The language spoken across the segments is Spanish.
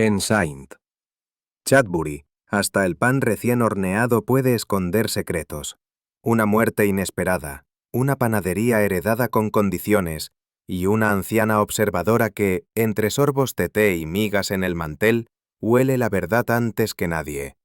En Saint Chatbury, hasta el pan recién horneado puede esconder secretos. Una muerte inesperada, una panadería heredada con condiciones y una anciana observadora que, entre sorbos de té y migas en el mantel, huele la verdad antes que nadie.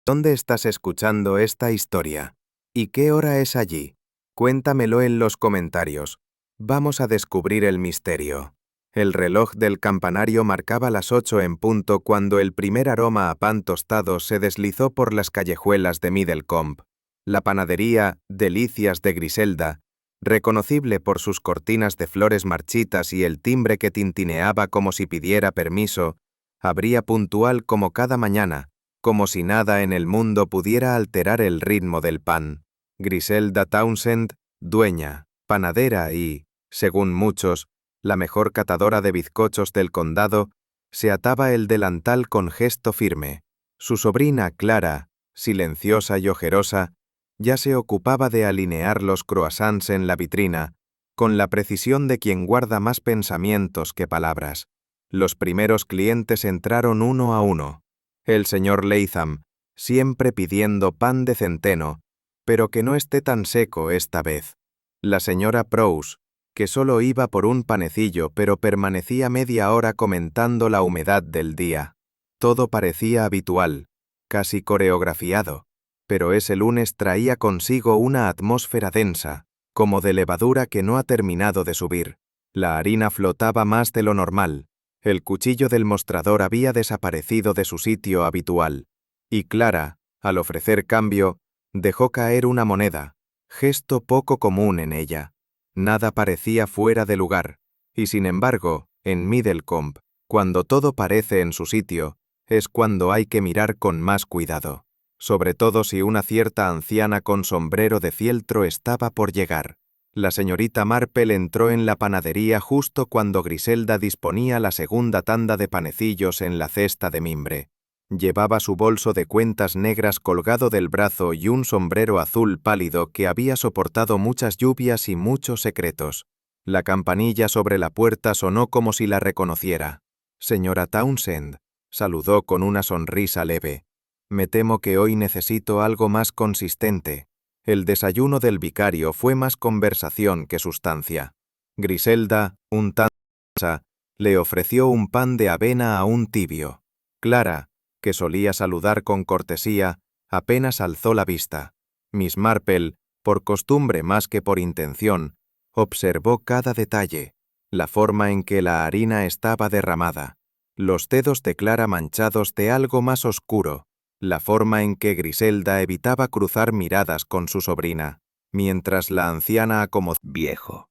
¿Dónde estás escuchando esta historia? ¿Y qué hora es allí? Cuéntamelo en los comentarios. Vamos a descubrir el misterio. El reloj del campanario marcaba las 8 en punto cuando el primer aroma a pan tostado se deslizó por las callejuelas de Middlecombe. La panadería Delicias de Griselda, reconocible por sus cortinas de flores marchitas y el timbre que tintineaba como si pidiera permiso, abría puntual como cada mañana, como si nada en el mundo pudiera alterar el ritmo del pan. Griselda Townsend, dueña, panadera y, según muchos, la mejor catadora de bizcochos del condado, se ataba el delantal con gesto firme. Su sobrina Clara, silenciosa y ojerosa, ya se ocupaba de alinear los croissants en la vitrina, con la precisión de quien guarda más pensamientos que palabras. Los primeros clientes entraron uno a uno. El señor Latham, siempre pidiendo pan de centeno, pero que no esté tan seco esta vez. La señora Prowse, que solo iba por un panecillo pero permanecía media hora comentando la humedad del día. Todo parecía habitual, casi coreografiado, pero ese lunes traía consigo una atmósfera densa, como de levadura que no ha terminado de subir. La harina flotaba más de lo normal. El cuchillo del mostrador había desaparecido de su sitio habitual, y Clara, al ofrecer cambio, dejó caer una moneda, gesto poco común en ella. Nada parecía fuera de lugar, y sin embargo, en Middlecombe, cuando todo parece en su sitio, es cuando hay que mirar con más cuidado, sobre todo si una cierta anciana con sombrero de fieltro estaba por llegar. La señorita Marple entró en la panadería justo cuando Griselda disponía la segunda tanda de panecillos en la cesta de mimbre. Llevaba su bolso de cuentas negras colgado del brazo y un sombrero azul pálido que había soportado muchas lluvias y muchos secretos. La campanilla sobre la puerta sonó como si la reconociera. «Señora Townsend», saludó con una sonrisa leve. «Me temo que hoy necesito algo más consistente». El desayuno del vicario fue más conversación que sustancia. Griselda, un tanto cansa, le ofreció un pan de avena aún tibio. Clara, que solía saludar con cortesía, apenas alzó la vista. Miss Marple, por costumbre más que por intención, observó cada detalle, la forma en que la harina estaba derramada, los dedos de Clara manchados de algo más oscuro, la forma en que Griselda evitaba cruzar miradas con su sobrina, mientras la anciana acomodaba viejo.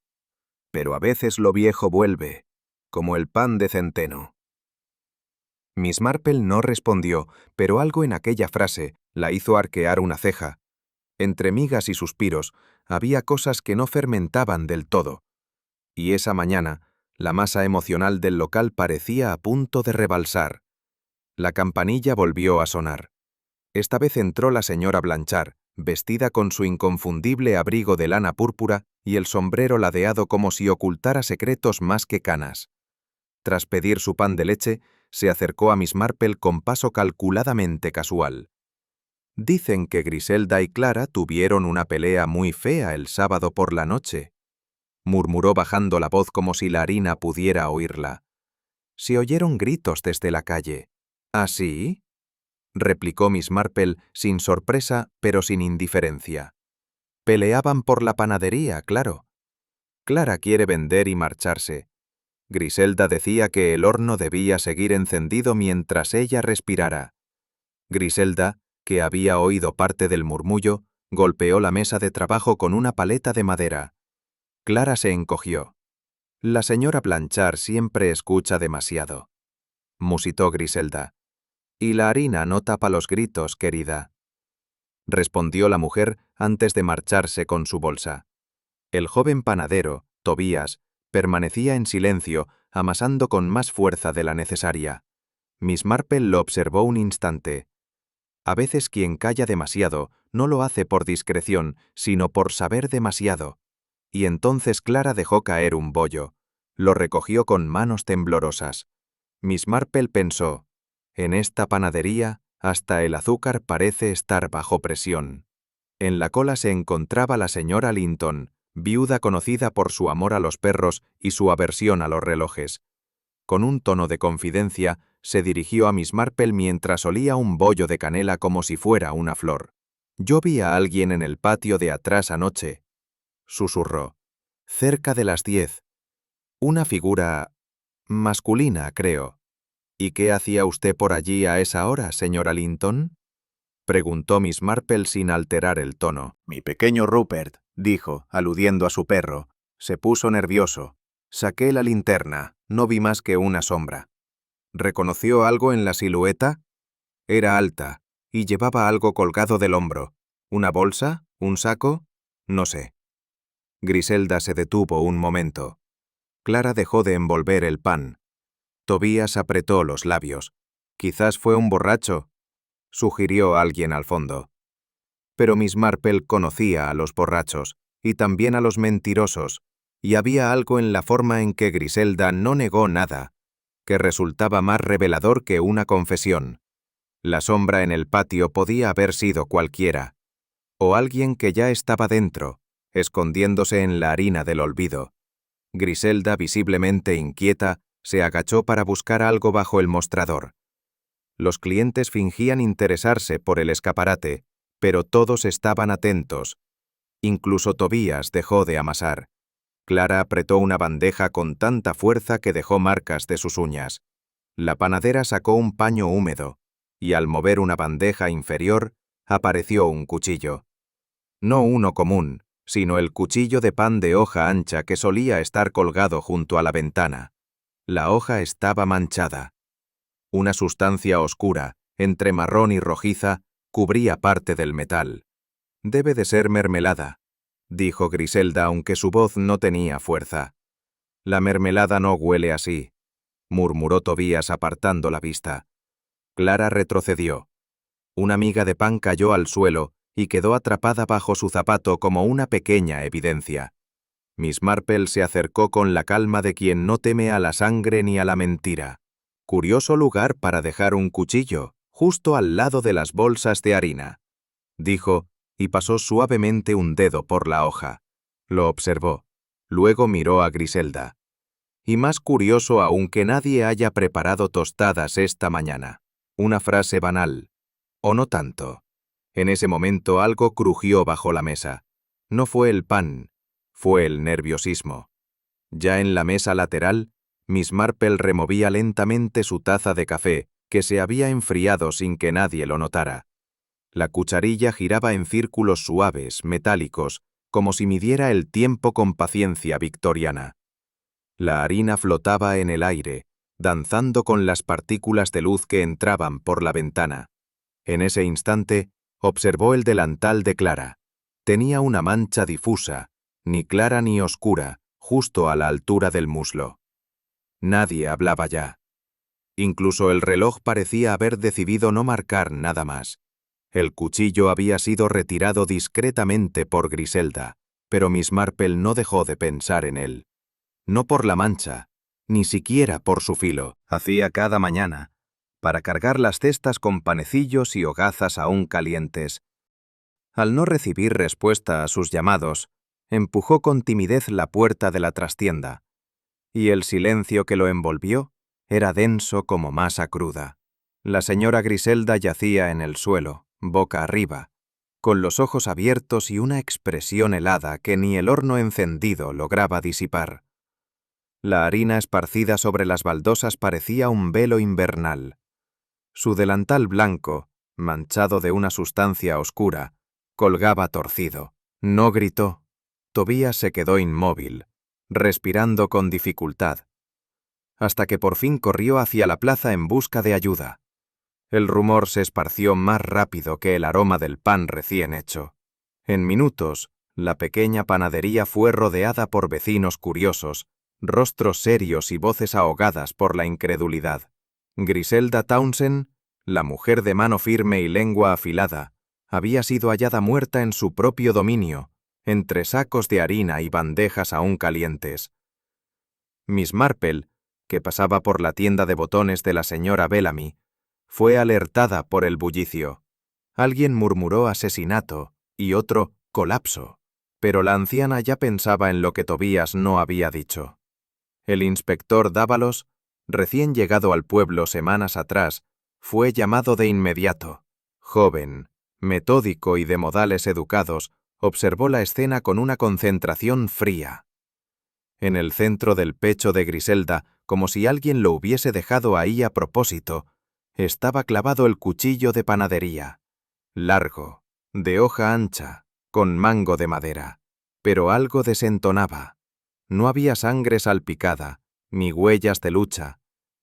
Pero a veces lo viejo vuelve, como el pan de centeno. Miss Marple no respondió, pero algo en aquella frase la hizo arquear una ceja. Entre migas y suspiros había cosas que no fermentaban del todo. Y esa mañana, la masa emocional del local parecía a punto de rebalsar. La campanilla volvió a sonar. Esta vez entró la señora Blanchard, vestida con su inconfundible abrigo de lana púrpura y el sombrero ladeado como si ocultara secretos más que canas. Tras pedir su pan de leche, se acercó a Miss Marple con paso calculadamente casual. «Dicen que Griselda y Clara tuvieron una pelea muy fea el sábado por la noche», murmuró bajando la voz como si la harina pudiera oírla. «Se oyeron gritos desde la calle». «¿Ah, sí?», replicó Miss Marple sin sorpresa pero sin indiferencia. «Peleaban por la panadería, claro. Clara quiere vender y marcharse. Griselda decía que el horno debía seguir encendido mientras ella respirara». Griselda, que había oído parte del murmullo, golpeó la mesa de trabajo con una paleta de madera. Clara se encogió. «La señora Blanchard siempre escucha demasiado», musitó Griselda. «Y la harina no tapa los gritos, querida», respondió la mujer antes de marcharse con su bolsa. El joven panadero, Tobías, permanecía en silencio, amasando con más fuerza de la necesaria. Miss Marple lo observó un instante. A veces quien calla demasiado no lo hace por discreción, sino por saber demasiado. Y entonces Clara dejó caer un bollo. Lo recogió con manos temblorosas. Miss Marple pensó, En esta panadería, hasta el azúcar parece estar bajo presión. En la cola se encontraba la señora Linton, viuda conocida por su amor a los perros y su aversión a los relojes. Con un tono de confidencia, se dirigió a Miss Marple mientras olía un bollo de canela como si fuera una flor. «Yo vi a alguien en el patio de atrás anoche», susurró. «Cerca de las 10. Una figura masculina, creo». «¿Y qué hacía usted por allí a esa hora, señora Linton?», preguntó Miss Marple sin alterar el tono. Mi pequeño Rupert, dijo, aludiendo a su perro, se puso nervioso. Saqué la linterna, no vi más que una sombra. ¿Reconoció algo en la silueta? Era alta, y llevaba algo colgado del hombro. ¿Una bolsa? ¿Un saco? No sé. Griselda se detuvo un momento. Clara dejó de envolver el pan. Tobías apretó los labios. «Quizás fue un borracho», sugirió alguien al fondo. Pero Miss Marple conocía a los borrachos, y también a los mentirosos, y había algo en la forma en que Griselda no negó nada, que resultaba más revelador que una confesión. La sombra en el patio podía haber sido cualquiera, o alguien que ya estaba dentro, escondiéndose en la harina del olvido. Griselda, visiblemente inquieta, se agachó para buscar algo bajo el mostrador. Los clientes fingían interesarse por el escaparate, pero todos estaban atentos. Incluso Tobías dejó de amasar. Clara apretó una bandeja con tanta fuerza que dejó marcas de sus uñas. La panadera sacó un paño húmedo, y al mover una bandeja inferior, apareció un cuchillo. No uno común, sino el cuchillo de pan de hoja ancha que solía estar colgado junto a la ventana. La hoja estaba manchada. Una sustancia oscura, entre marrón y rojiza, cubría parte del metal. «Debe de ser mermelada», dijo Griselda, aunque su voz no tenía fuerza. «La mermelada no huele así», murmuró Tobías apartando la vista. Clara retrocedió. Una miga de pan cayó al suelo y quedó atrapada bajo su zapato como una pequeña evidencia. Miss Marple se acercó con la calma de quien no teme a la sangre ni a la mentira. «Curioso lugar para dejar un cuchillo, justo al lado de las bolsas de harina», dijo, y pasó suavemente un dedo por la hoja. Lo observó. Luego miró a Griselda. «Y más curioso aún que nadie haya preparado tostadas esta mañana». Una frase banal. ¿O no tanto? En ese momento algo crujió bajo la mesa. No fue el pan, fue el nerviosismo. Ya en la mesa lateral, Miss Marple removía lentamente su taza de café, que se había enfriado sin que nadie lo notara. La cucharilla giraba en círculos suaves, metálicos, como si midiera el tiempo con paciencia victoriana. La harina flotaba en el aire, danzando con las partículas de luz que entraban por la ventana. En ese instante, observó el delantal de Clara. Tenía una mancha difusa, ni clara ni oscura, justo a la altura del muslo. Nadie hablaba ya. Incluso el reloj parecía haber decidido no marcar nada más. El cuchillo había sido retirado discretamente por Griselda, pero Miss Marple no dejó de pensar en él. No por la mancha, ni siquiera por su filo. Hacía cada mañana, para cargar las cestas con panecillos y hogazas aún calientes. Al no recibir respuesta a sus llamados, empujó con timidez la puerta de la trastienda, y el silencio que lo envolvió era denso como masa cruda. La señora Griselda yacía en el suelo, boca arriba, con los ojos abiertos y una expresión helada que ni el horno encendido lograba disipar. La harina esparcida sobre las baldosas parecía un velo invernal. Su delantal blanco, manchado de una sustancia oscura, colgaba torcido. No gritó. Tobías se quedó inmóvil, respirando con dificultad, hasta que por fin corrió hacia la plaza en busca de ayuda. El rumor se esparció más rápido que el aroma del pan recién hecho. En minutos, la pequeña panadería fue rodeada por vecinos curiosos, rostros serios y voces ahogadas por la incredulidad. Griselda Townsend, la mujer de mano firme y lengua afilada, había sido hallada muerta en su propio dominio, entre sacos de harina y bandejas aún calientes. Miss Marple, que pasaba por la tienda de botones de la señora Bellamy, Fue alertada por el bullicio. Alguien murmuró asesinato y otro colapso, pero la anciana ya pensaba en lo que Tobías no había dicho. El inspector Dávalos, recién llegado al pueblo semanas atrás, fue llamado de inmediato. Joven, metódico y de modales educados, observó la escena con una concentración fría. En el centro del pecho de Griselda, como si alguien lo hubiese dejado ahí a propósito, estaba clavado el cuchillo de panadería, largo, de hoja ancha, con mango de madera, pero algo desentonaba. No había sangre salpicada, ni huellas de lucha,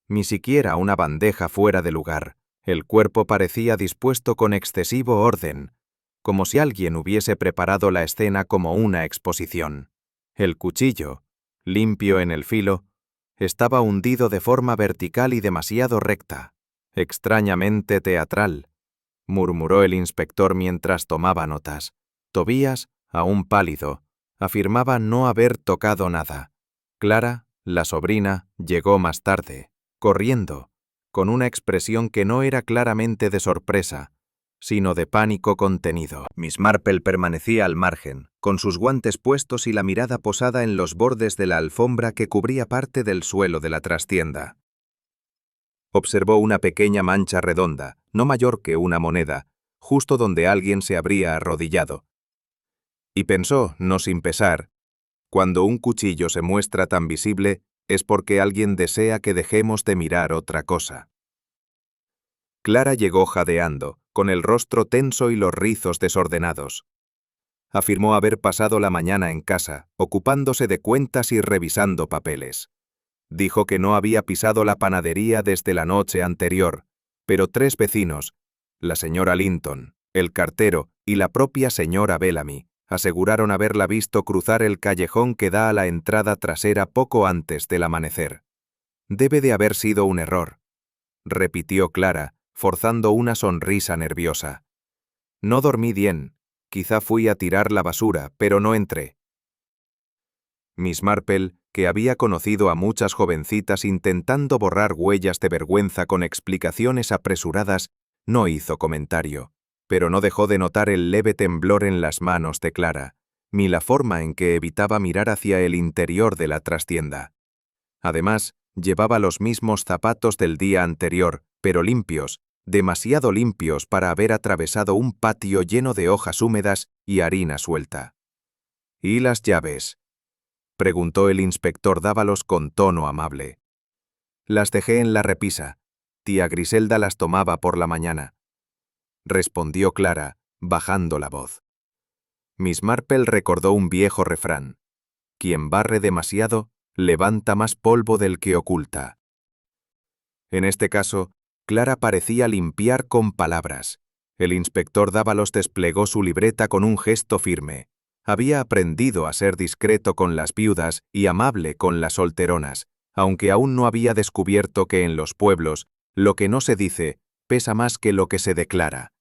ni siquiera una bandeja fuera de lugar. El cuerpo parecía dispuesto con excesivo orden, como si alguien hubiese preparado la escena como una exposición. El cuchillo, limpio en el filo, estaba hundido de forma vertical y demasiado recta, extrañamente teatral, murmuró el inspector mientras tomaba notas. Tobías, aún pálido, afirmaba no haber tocado nada. Clara, la sobrina, llegó más tarde, corriendo, con una expresión que no era claramente de sorpresa, sino de pánico contenido. Miss Marple permanecía al margen, con sus guantes puestos y la mirada posada en los bordes de la alfombra que cubría parte del suelo de la trastienda. Observó una pequeña mancha redonda, no mayor que una moneda, justo donde alguien se habría arrodillado. Y pensó, no sin pesar, cuando un cuchillo se muestra tan visible, es porque alguien desea que dejemos de mirar otra cosa. Clara llegó jadeando, con el rostro tenso y los rizos desordenados. Afirmó haber pasado la mañana en casa, ocupándose de cuentas y revisando papeles. Dijo que no había pisado la panadería desde la noche anterior, pero 3 vecinos, la señora Linton, el cartero y la propia señora Bellamy, aseguraron haberla visto cruzar el callejón que da a la entrada trasera poco antes del amanecer. Debe de haber sido un error, repitió Clara, forzando una sonrisa nerviosa. No dormí bien, quizá fui a tirar la basura, pero no entré. Miss Marple, que había conocido a muchas jovencitas intentando borrar huellas de vergüenza con explicaciones apresuradas, no hizo comentario, pero no dejó de notar el leve temblor en las manos de Clara, ni la forma en que evitaba mirar hacia el interior de la trastienda. Además, llevaba los mismos zapatos del día anterior, pero limpios, demasiado limpios para haber atravesado un patio lleno de hojas húmedas y harina suelta. ¿Y las llaves?, preguntó el inspector Dávalos con tono amable. Las dejé en la repisa. Tía Griselda las tomaba por la mañana, respondió Clara, bajando la voz. Miss Marple recordó un viejo refrán: quien barre demasiado, levanta más polvo del que oculta. En este caso, Clara parecía limpiar con palabras. El inspector Dávalos desplegó su libreta con un gesto firme. Había aprendido a ser discreto con las viudas y amable con las solteronas, aunque aún no había descubierto que en los pueblos, lo que no se dice, pesa más que lo que se declara.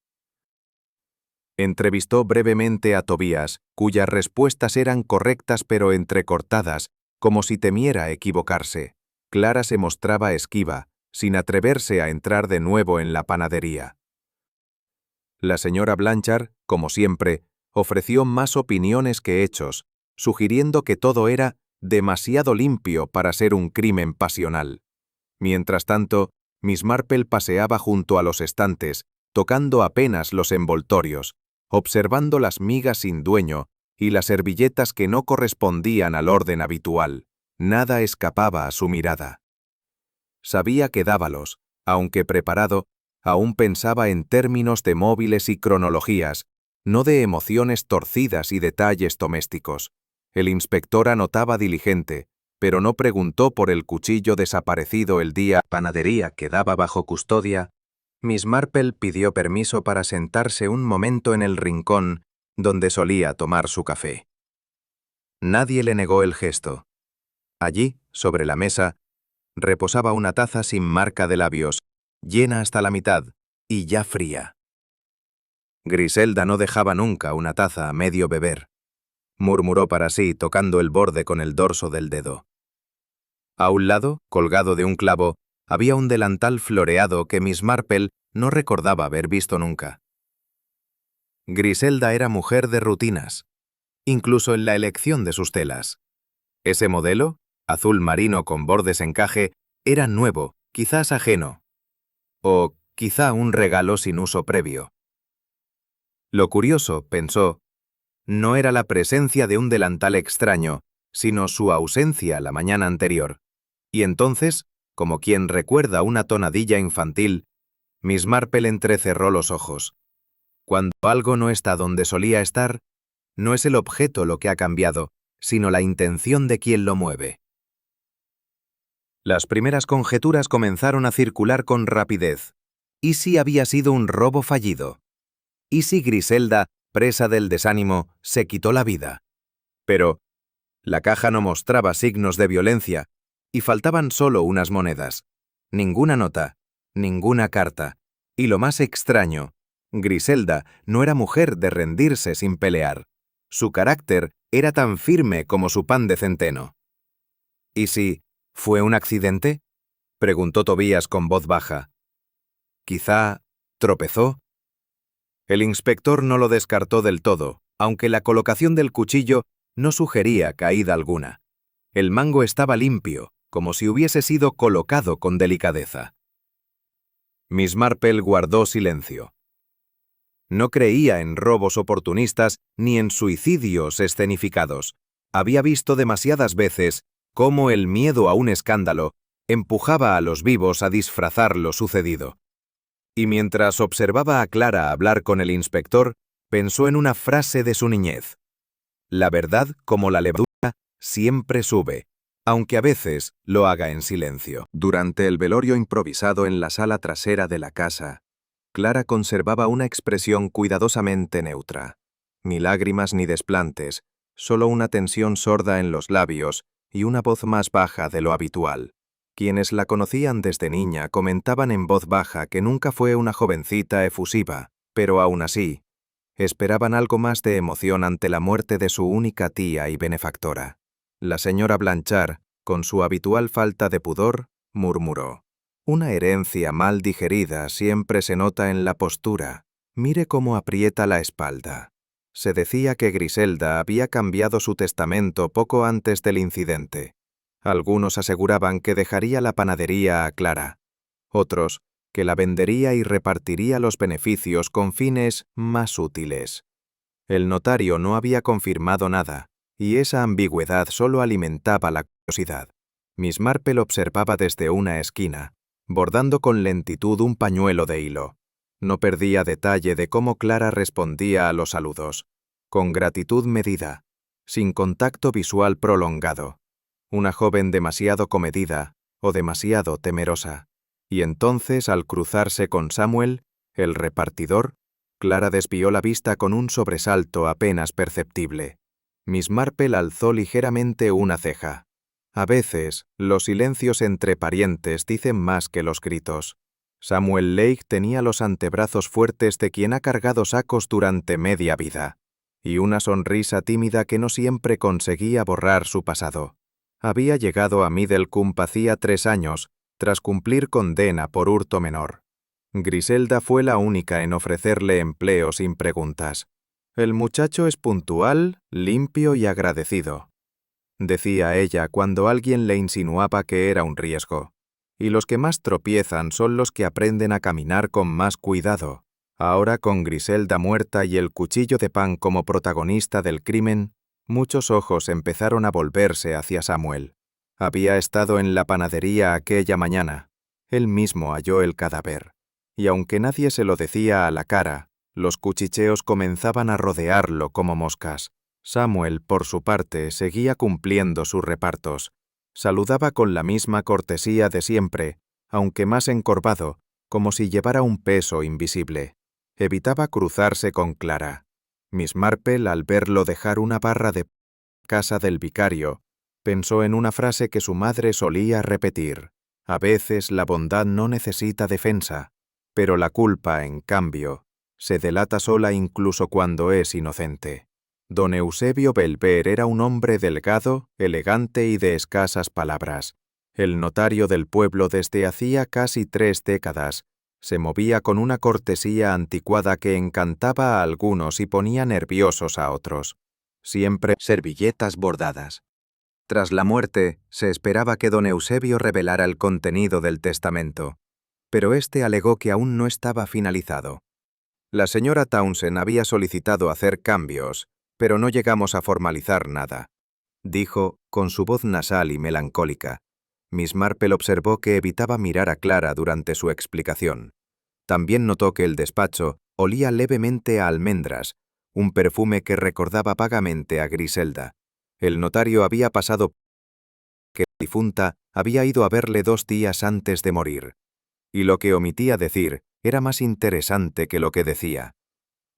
Entrevistó brevemente a Tobías, cuyas respuestas eran correctas pero entrecortadas, como si temiera equivocarse. Clara se mostraba esquiva, sin atreverse a entrar de nuevo en la panadería. La señora Blanchard, como siempre, ofreció más opiniones que hechos, sugiriendo que todo era demasiado limpio para ser un crimen pasional. Mientras tanto, Miss Marple paseaba junto a los estantes, tocando apenas los envoltorios, observando las migas sin dueño y las servilletas que no correspondían al orden habitual. Nada escapaba a su mirada. Sabía que Dávalos, aunque preparado, aún pensaba en términos de móviles y cronologías, no de emociones torcidas y detalles domésticos. El inspector anotaba diligente, pero no preguntó por el cuchillo desaparecido el día panadería quedaba bajo custodia. Miss Marple pidió permiso para sentarse un momento en el rincón donde solía tomar su café. Nadie le negó el gesto. Allí, sobre la mesa, reposaba una taza sin marca de labios, llena hasta la mitad y ya fría. Griselda no dejaba nunca una taza a medio beber, murmuró para sí, tocando el borde con el dorso del dedo. A un lado, colgado de un clavo, había un delantal floreado que Miss Marple no recordaba haber visto nunca. Griselda era mujer de rutinas, incluso en la elección de sus telas. Ese modelo, azul marino con bordes encaje, era nuevo, quizás ajeno, o quizá un regalo sin uso previo. Lo curioso, pensó, no era la presencia de un delantal extraño, sino su ausencia la mañana anterior. Y entonces, como quien recuerda una tonadilla infantil, Miss Marple entrecerró los ojos. Cuando algo no está donde solía estar, no es el objeto lo que ha cambiado, sino la intención de quien lo mueve. Las primeras conjeturas comenzaron a circular con rapidez. ¿Y si había sido un robo fallido? ¿Y si Griselda, presa del desánimo, se quitó la vida? Pero la caja no mostraba signos de violencia, y faltaban solo unas monedas. Ninguna nota, ninguna carta. Y lo más extraño, Griselda no era mujer de rendirse sin pelear. Su carácter era tan firme como su pan de centeno. ¿Y si fue un accidente?, preguntó Tobías con voz baja. ¿Quizá tropezó? El inspector no lo descartó del todo, aunque la colocación del cuchillo no sugería caída alguna. El mango estaba limpio, como si hubiese sido colocado con delicadeza. Miss Marple guardó silencio. No creía en robos oportunistas ni en suicidios escenificados. Había visto demasiadas veces cómo el miedo a un escándalo empujaba a los vivos a disfrazar lo sucedido. Y mientras observaba a Clara hablar con el inspector, pensó en una frase de su niñez. La verdad, como la levadura, siempre sube, aunque a veces lo haga en silencio. Durante el velorio improvisado en la sala trasera de la casa, Clara conservaba una expresión cuidadosamente neutra. Ni lágrimas ni desplantes, solo una tensión sorda en los labios y una voz más baja de lo habitual. Quienes la conocían desde niña comentaban en voz baja que nunca fue una jovencita efusiva, pero aún así, esperaban algo más de emoción ante la muerte de su única tía y benefactora. La señora Blanchard, con su habitual falta de pudor, murmuró: «Una herencia mal digerida siempre se nota en la postura. Mire cómo aprieta la espalda». Se decía que Griselda había cambiado su testamento poco antes del incidente. Algunos aseguraban que dejaría la panadería a Clara. Otros, que la vendería y repartiría los beneficios con fines más útiles. El notario no había confirmado nada, y esa ambigüedad solo alimentaba la curiosidad. Miss Marple observaba desde una esquina, bordando con lentitud un pañuelo de hilo. No perdía detalle de cómo Clara respondía a los saludos, con gratitud medida, sin contacto visual prolongado. Una joven demasiado comedida o demasiado temerosa. Y entonces, al cruzarse con Samuel, el repartidor, Clara desvió la vista con un sobresalto apenas perceptible. Miss Marple alzó ligeramente una ceja. A veces, los silencios entre parientes dicen más que los gritos. Samuel Lake tenía los antebrazos fuertes de quien ha cargado sacos durante media vida, y una sonrisa tímida que no siempre conseguía borrar su pasado. Había llegado a Middlecombe hacía 3 años, tras cumplir condena por hurto menor. Griselda fue la única en ofrecerle empleo sin preguntas. «El muchacho es puntual, limpio y agradecido», decía ella cuando alguien le insinuaba que era un riesgo. «Y los que más tropiezan son los que aprenden a caminar con más cuidado». Ahora, con Griselda muerta y el cuchillo de pan como protagonista del crimen, muchos ojos empezaron a volverse hacia Samuel. Había estado en la panadería aquella mañana. Él mismo halló el cadáver. Y aunque nadie se lo decía a la cara, los cuchicheos comenzaban a rodearlo como moscas. Samuel, por su parte, seguía cumpliendo sus repartos. Saludaba con la misma cortesía de siempre, aunque más encorvado, como si llevara un peso invisible. Evitaba cruzarse con Clara. Miss Marple, al verlo dejar una barra de casa del vicario, pensó en una frase que su madre solía repetir: «A veces la bondad no necesita defensa, pero la culpa, en cambio, se delata sola incluso cuando es inocente». Don Eusebio Belver era un hombre delgado, elegante y de escasas palabras. El notario del pueblo desde hacía casi 3 décadas se movía con una cortesía anticuada que encantaba a algunos y ponía nerviosos a otros. Siempre servilletas bordadas. Tras la muerte, se esperaba que don Eusebio revelara el contenido del testamento, pero éste alegó que aún no estaba finalizado. La señora Townsend había solicitado hacer cambios, pero no llegamos a formalizar nada, dijo con su voz nasal y melancólica. Miss Marple observó que evitaba mirar a Clara durante su explicación. También notó que el despacho olía levemente a almendras, un perfume que recordaba vagamente a Griselda. El notario había pasado que la difunta había ido a verle 2 días antes de morir, y lo que omitía decir era más interesante que lo que decía.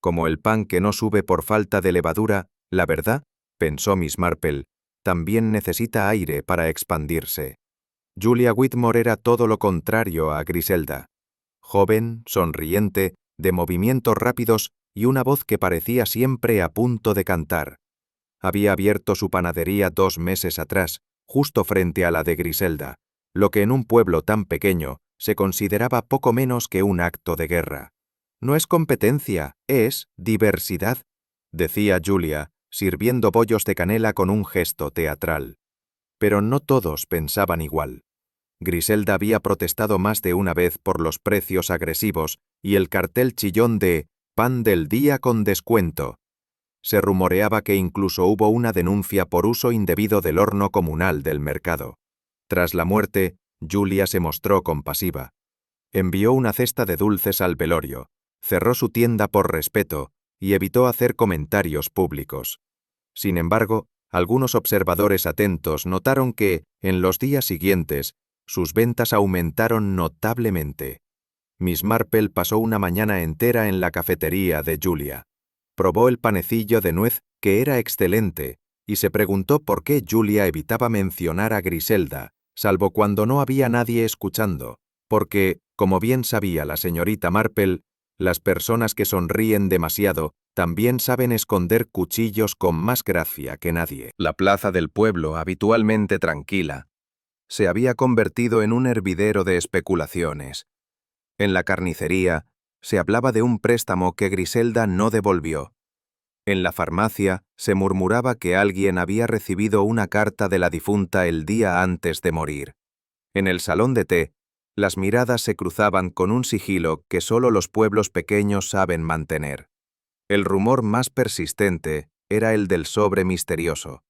Como el pan que no sube por falta de levadura, la verdad, pensó Miss Marple, también necesita aire para expandirse. Julia Whitmore era todo lo contrario a Griselda. Joven, sonriente, de movimientos rápidos y una voz que parecía siempre a punto de cantar. Había abierto su panadería 2 meses atrás, justo frente a la de Griselda, lo que en un pueblo tan pequeño se consideraba poco menos que un acto de guerra. No es competencia, es diversidad, decía Julia, sirviendo bollos de canela con un gesto teatral. Pero no todos pensaban igual. Griselda había protestado más de una vez por los precios agresivos y el cartel chillón de «Pan del día con descuento». Se rumoreaba que incluso hubo una denuncia por uso indebido del horno comunal del mercado. Tras la muerte, Julia se mostró compasiva. Envió una cesta de dulces al velorio, cerró su tienda por respeto y evitó hacer comentarios públicos. Sin embargo, algunos observadores atentos notaron que, en los días siguientes, sus ventas aumentaron notablemente. Miss Marple pasó una mañana entera en la cafetería de Julia. Probó el panecillo de nuez, que era excelente, y se preguntó por qué Julia evitaba mencionar a Griselda, salvo cuando no había nadie escuchando, porque, como bien sabía la señorita Marple, las personas que sonríen demasiado también saben esconder cuchillos con más gracia que nadie. La plaza del pueblo, habitualmente tranquila, se había convertido en un hervidero de especulaciones. En la carnicería, se hablaba de un préstamo que Griselda no devolvió. En la farmacia, se murmuraba que alguien había recibido una carta de la difunta el día antes de morir. En el salón de té, las miradas se cruzaban con un sigilo que solo los pueblos pequeños saben mantener. El rumor más persistente era el del sobre misterioso.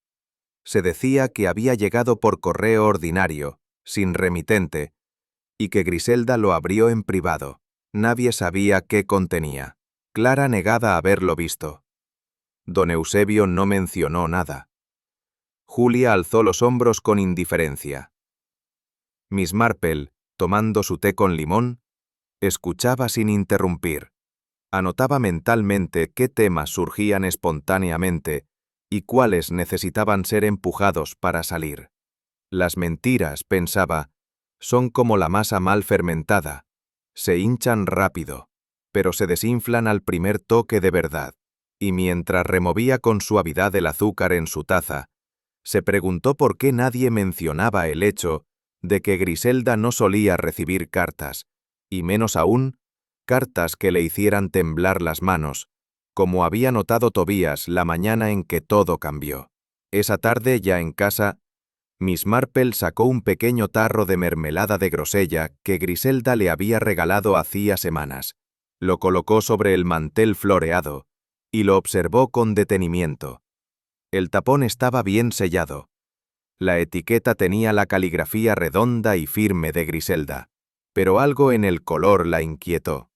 Se decía que había llegado por correo ordinario, sin remitente, y que Griselda lo abrió en privado. Nadie sabía qué contenía. Clara negaba haberlo visto. Don Eusebio no mencionó nada. Julia alzó los hombros con indiferencia. Miss Marple, tomando su té con limón, escuchaba sin interrumpir. Anotaba mentalmente qué temas surgían espontáneamente y cuáles necesitaban ser empujados para salir. Las mentiras, pensaba, son como la masa mal fermentada. Se hinchan rápido, pero se desinflan al primer toque de verdad. Y mientras removía con suavidad el azúcar en su taza, se preguntó por qué nadie mencionaba el hecho de que Griselda no solía recibir cartas, y menos aún, cartas que le hicieran temblar las manos, como había notado Tobías la mañana en que todo cambió. Esa tarde, ya en casa, Miss Marple sacó un pequeño tarro de mermelada de grosella que Griselda le había regalado hacía semanas. Lo colocó sobre el mantel floreado y lo observó con detenimiento. El tapón estaba bien sellado. La etiqueta tenía la caligrafía redonda y firme de Griselda, pero algo en el color la inquietó.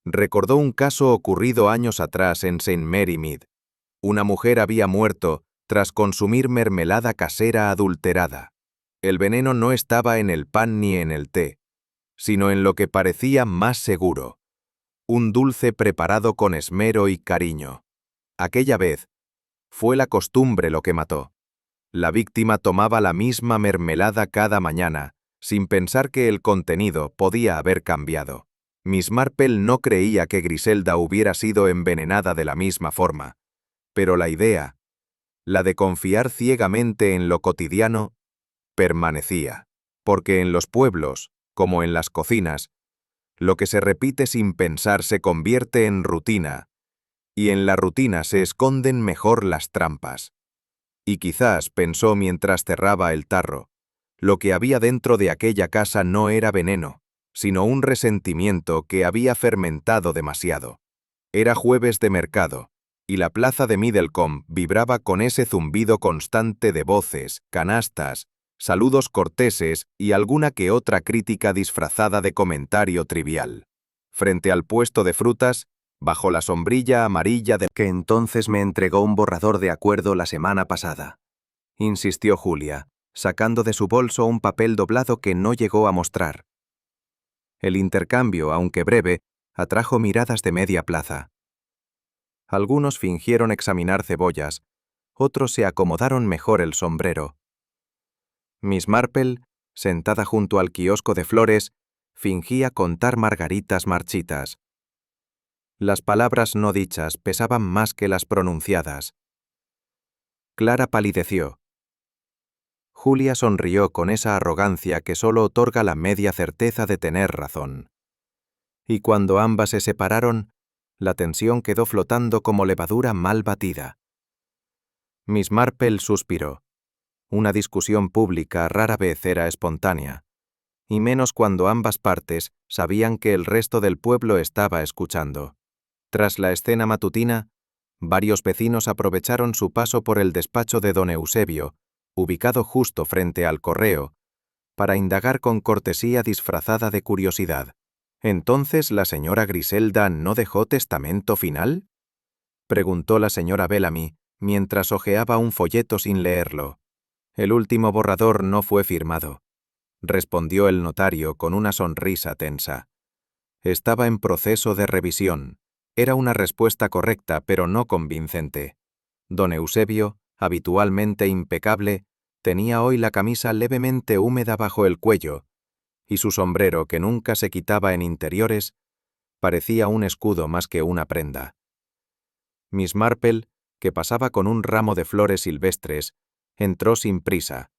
Recordó un caso ocurrido años atrás en St. Mary Mead. Una mujer había muerto tras consumir mermelada casera adulterada. El veneno no estaba en el pan ni en el té, sino en lo que parecía más seguro: un dulce preparado con esmero y cariño. Aquella vez, fue la costumbre lo que mató. La víctima tomaba la misma mermelada cada mañana, sin pensar que el contenido podía haber cambiado. Miss Marple no creía que Griselda hubiera sido envenenada de la misma forma, pero la idea, la de confiar ciegamente en lo cotidiano, permanecía. porque en los pueblos, como en las cocinas, lo que se repite sin pensar se convierte en rutina, y en la rutina se esconden mejor las trampas. Y quizás pensó mientras cerraba el tarro, lo que había dentro de aquella casa no era veneno, sino un resentimiento que había fermentado demasiado. Era jueves de mercado, y la plaza de Middlecombe vibraba con ese zumbido constante de voces, canastas, saludos corteses y alguna que otra crítica disfrazada de comentario trivial. Frente al puesto de frutas, bajo la sombrilla amarilla de que entonces me entregó un borrador de acuerdo la semana pasada, insistió Julia, sacando de su bolso un papel doblado que no llegó a mostrar. El intercambio, aunque breve, atrajo miradas de media plaza. Algunos fingieron examinar cebollas, otros se acomodaron mejor el sombrero. Miss Marple, sentada junto al kiosco de flores, fingía contar margaritas marchitas. Las palabras no dichas pesaban más que las pronunciadas. Clara palideció. Julia sonrió con esa arrogancia que solo otorga la media certeza de tener razón. Y cuando ambas se separaron, la tensión quedó flotando como levadura mal batida. Miss Marple suspiró. Una discusión pública rara vez era espontánea, y menos cuando ambas partes sabían que el resto del pueblo estaba escuchando. Tras la escena matutina, varios vecinos aprovecharon su paso por el despacho de don Eusebio, ubicado justo frente al correo, para indagar con cortesía disfrazada de curiosidad. ¿Entonces la señora Griselda no dejó testamento final?, preguntó la señora Bellamy, mientras hojeaba un folleto sin leerlo. El último borrador no fue firmado, respondió el notario con una sonrisa tensa. Estaba en proceso de revisión. Era una respuesta correcta, pero no convincente. Don Eusebio, habitualmente impecable, tenía hoy la camisa levemente húmeda bajo el cuello, y su sombrero, que nunca se quitaba en interiores, parecía un escudo más que una prenda. Miss Marple, que pasaba con un ramo de flores silvestres, entró sin prisa.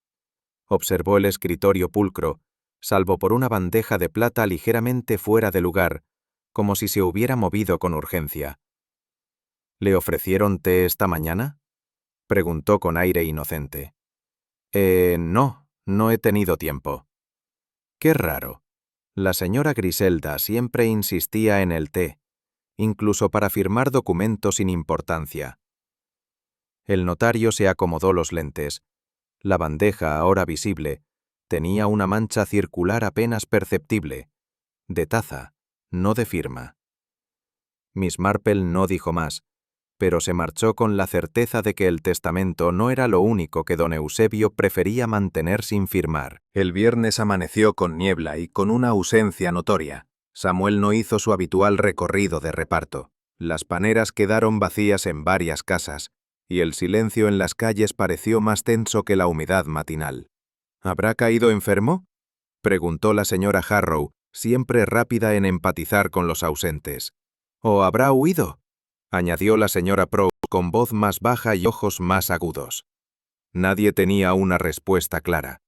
Observó el escritorio pulcro, salvo por una bandeja de plata ligeramente fuera de lugar, como si se hubiera movido con urgencia. ¿Le ofrecieron té esta mañana?, preguntó con aire inocente. No he tenido tiempo. Qué raro. La señora Griselda siempre insistía en el té, incluso para firmar documentos sin importancia. El notario se acomodó los lentes. La bandeja, ahora visible, tenía una mancha circular apenas perceptible, de taza, no de firma. Miss Marple no dijo más, pero se marchó con la certeza de que el testamento no era lo único que don Eusebio prefería mantener sin firmar. El viernes amaneció con niebla y con una ausencia notoria. Samuel no hizo su habitual recorrido de reparto. Las paneras quedaron vacías en varias casas, y el silencio en las calles pareció más tenso que la humedad matinal. ¿Habrá caído enfermo?, preguntó la señora Harrow, siempre rápida en empatizar con los ausentes. ¿O habrá huido?, añadió la señora Prowse con voz más baja y ojos más agudos. Nadie tenía una respuesta clara.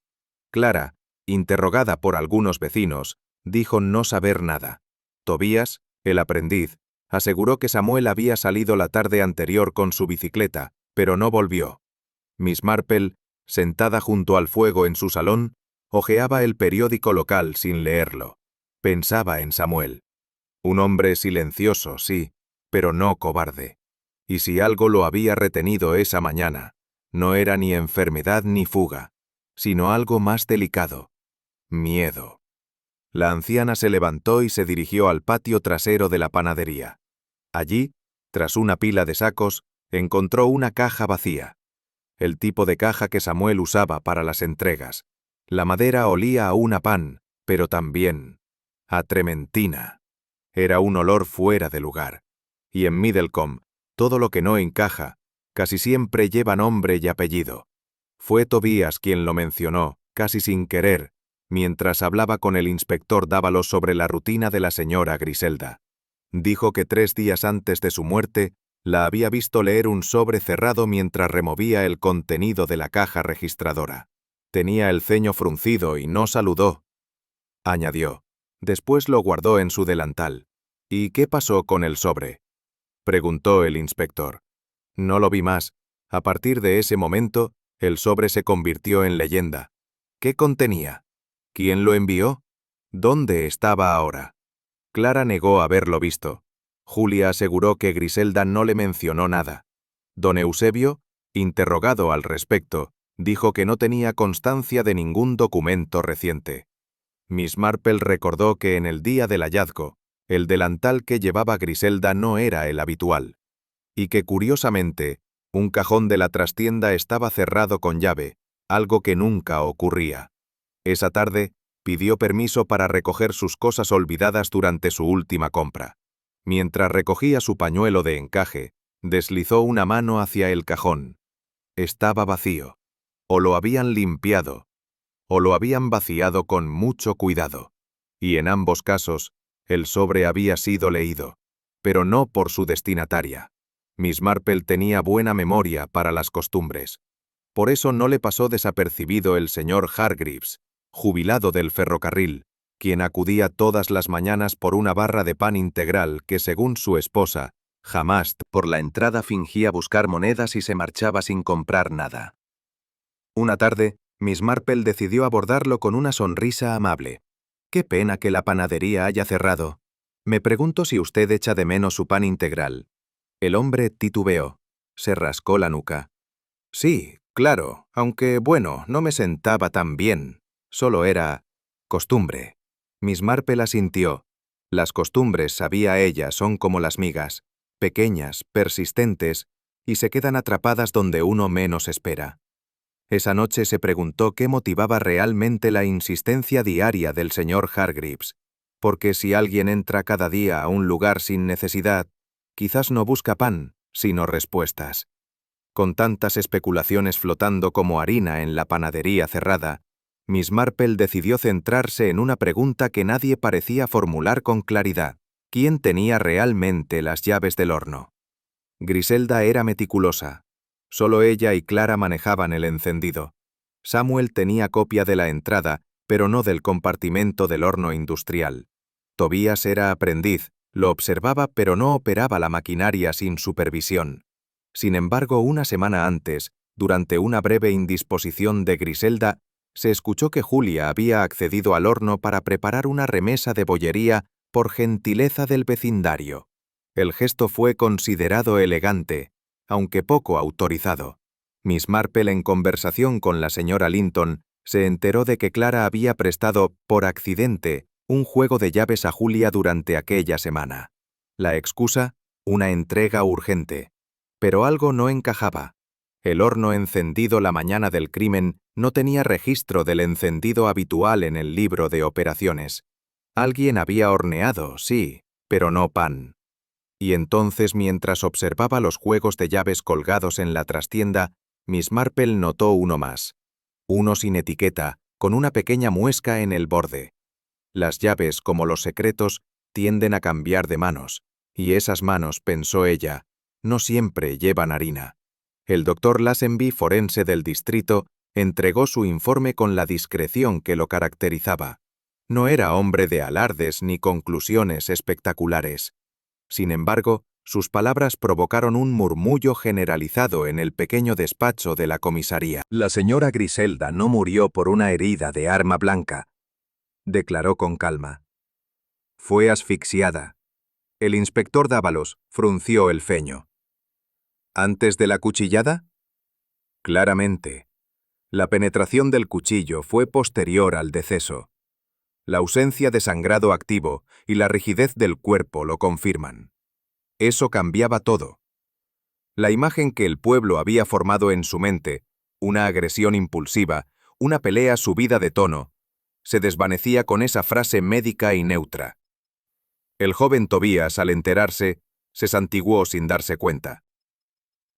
Clara, interrogada por algunos vecinos, dijo no saber nada. Tobías, el aprendiz, aseguró que Samuel había salido la tarde anterior con su bicicleta, pero no volvió. Miss Marple, sentada junto al fuego en su salón, hojeaba el periódico local sin leerlo. Pensaba en Samuel. Un hombre silencioso, sí, pero no cobarde. Y si algo lo había retenido esa mañana, no era ni enfermedad ni fuga, sino algo más delicado: miedo. La anciana se levantó y se dirigió al patio trasero de la panadería. Allí, tras una pila de sacos, encontró una caja vacía. El tipo de caja que Samuel usaba para las entregas. La madera olía aún a pan, pero también a trementina. Era un olor fuera de lugar. Y en Middlecombe, todo lo que no encaja, casi siempre lleva nombre y apellido. Fue Tobías quien lo mencionó, casi sin querer, mientras hablaba con el inspector Dávalos sobre la rutina de la señora Griselda. Dijo que 3 días antes de su muerte, la había visto leer un sobre cerrado mientras removía el contenido de la caja registradora. Tenía el ceño fruncido y no saludó. Añadió. Después lo guardó en su delantal. ¿Y qué pasó con el sobre? Preguntó el inspector. No lo vi más. A partir de ese momento, el sobre se convirtió en leyenda. ¿Qué contenía? ¿Quién lo envió? ¿Dónde estaba ahora? Clara negó haberlo visto. Julia aseguró que Griselda no le mencionó nada. Don Eusebio, interrogado al respecto, dijo que no tenía constancia de ningún documento reciente. Miss Marple recordó que en el día del hallazgo, el delantal que llevaba Griselda no era el habitual, y que curiosamente, un cajón de la trastienda estaba cerrado con llave, algo que nunca ocurría. Esa tarde, pidió permiso para recoger sus cosas olvidadas durante su última compra. Mientras recogía su pañuelo de encaje, deslizó una mano hacia el cajón. Estaba vacío. O lo habían limpiado, o lo habían vaciado con mucho cuidado. Y en ambos casos, el sobre había sido leído, pero no por su destinataria. Miss Marple tenía buena memoria para las costumbres. Por eso no le pasó desapercibido el señor Hargreaves, jubilado del ferrocarril, quien acudía todas las mañanas por una barra de pan integral que, según su esposa, jamás por la entrada fingía buscar monedas y se marchaba sin comprar nada. Una tarde, Miss Marple decidió abordarlo con una sonrisa amable. «Qué pena que la panadería haya cerrado. Me pregunto si usted echa de menos su pan integral». El hombre titubeó. Se rascó la nuca. «Sí, claro, aunque, bueno, no me sentaba tan bien. Solo era costumbre». Miss Marple asintió. Las costumbres, sabía ella, son como las migas, pequeñas, persistentes, y se quedan atrapadas donde uno menos espera. Esa noche se preguntó qué motivaba realmente la insistencia diaria del señor Hargreaves, porque si alguien entra cada día a un lugar sin necesidad, quizás no busca pan, sino respuestas. Con tantas especulaciones flotando como harina en la panadería cerrada, Miss Marple decidió centrarse en una pregunta que nadie parecía formular con claridad. ¿Quién tenía realmente las llaves del horno? Griselda era meticulosa. Solo ella y Clara manejaban el encendido. Samuel tenía copia de la entrada, pero no del compartimento del horno industrial. Tobías era aprendiz, lo observaba pero no operaba la maquinaria sin supervisión. Sin embargo, una semana antes, durante una breve indisposición de Griselda, se escuchó que Julia había accedido al horno para preparar una remesa de bollería por gentileza del vecindario. El gesto fue considerado elegante, aunque poco autorizado. Miss Marple, en conversación con la señora Linton, se enteró de que Clara había prestado, por accidente, un juego de llaves a Julia durante aquella semana. La excusa, una entrega urgente. Pero algo no encajaba. El horno encendido la mañana del crimen no tenía registro del encendido habitual en el libro de operaciones. Alguien había horneado, sí, pero no pan. Y entonces, mientras observaba los juegos de llaves colgados en la trastienda, Miss Marple notó uno más. Uno sin etiqueta, con una pequeña muesca en el borde. Las llaves, como los secretos, tienden a cambiar de manos, y esas manos, pensó ella, no siempre llevan harina. El doctor Lazenby, forense del distrito, entregó su informe con la discreción que lo caracterizaba. No era hombre de alardes ni conclusiones espectaculares. Sin embargo, sus palabras provocaron un murmullo generalizado en el pequeño despacho de la comisaría. «La señora Griselda no murió por una herida de arma blanca», declaró con calma. «Fue asfixiada». El inspector Dávalos frunció el ceño. «¿Antes de la cuchillada?» «Claramente. La penetración del cuchillo fue posterior al deceso. La ausencia de sangrado activo y la rigidez del cuerpo lo confirman. Eso cambiaba todo. La imagen que el pueblo había formado en su mente, una agresión impulsiva, una pelea subida de tono, se desvanecía con esa frase médica y neutra. El joven Tobías, al enterarse, se santiguó sin darse cuenta.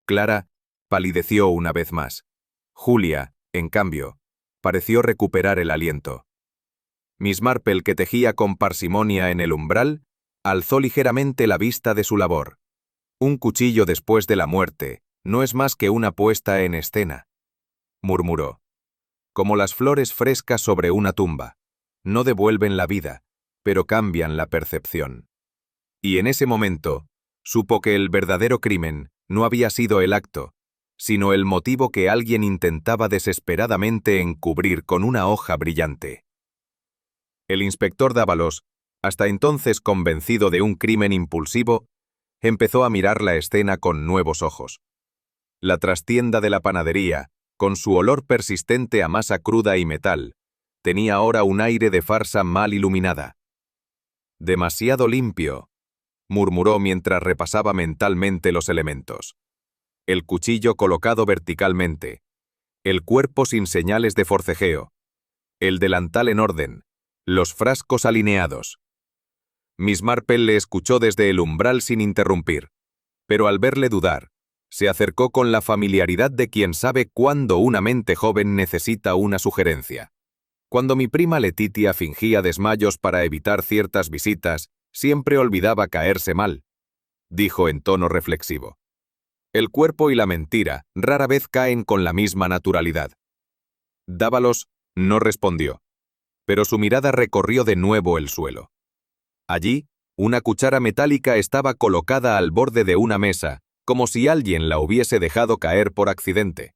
Clara palideció una vez más. Julia, en cambio, pareció recuperar el aliento. Miss Marple, que tejía con parsimonia en el umbral, alzó ligeramente la vista de su labor. Un cuchillo después de la muerte no es más que una puesta en escena, murmuró. como las flores frescas sobre una tumba. No devuelven la vida, pero cambian la percepción. Y en ese momento, supo que el verdadero crimen no había sido el acto, sino el motivo que alguien intentaba desesperadamente encubrir con una hoja brillante. El inspector Dávalos, hasta entonces convencido de un crimen impulsivo, empezó a mirar la escena con nuevos ojos. La trastienda de la panadería, con su olor persistente a masa cruda y metal, tenía ahora un aire de farsa mal iluminada. «Demasiado limpio», murmuró mientras repasaba mentalmente los elementos. El cuchillo colocado verticalmente, el cuerpo sin señales de forcejeo, el delantal en orden, los frascos alineados. Miss Marple le escuchó desde el umbral sin interrumpir, pero al verle dudar, se acercó con la familiaridad de quien sabe cuándo una mente joven necesita una sugerencia. Cuando mi prima Letitia fingía desmayos para evitar ciertas visitas, siempre olvidaba caerse mal, dijo en tono reflexivo. El cuerpo y la mentira rara vez caen con la misma naturalidad. Dávalos no respondió, pero su mirada recorrió de nuevo el suelo. Allí, una cuchara metálica estaba colocada al borde de una mesa, como si alguien la hubiese dejado caer por accidente.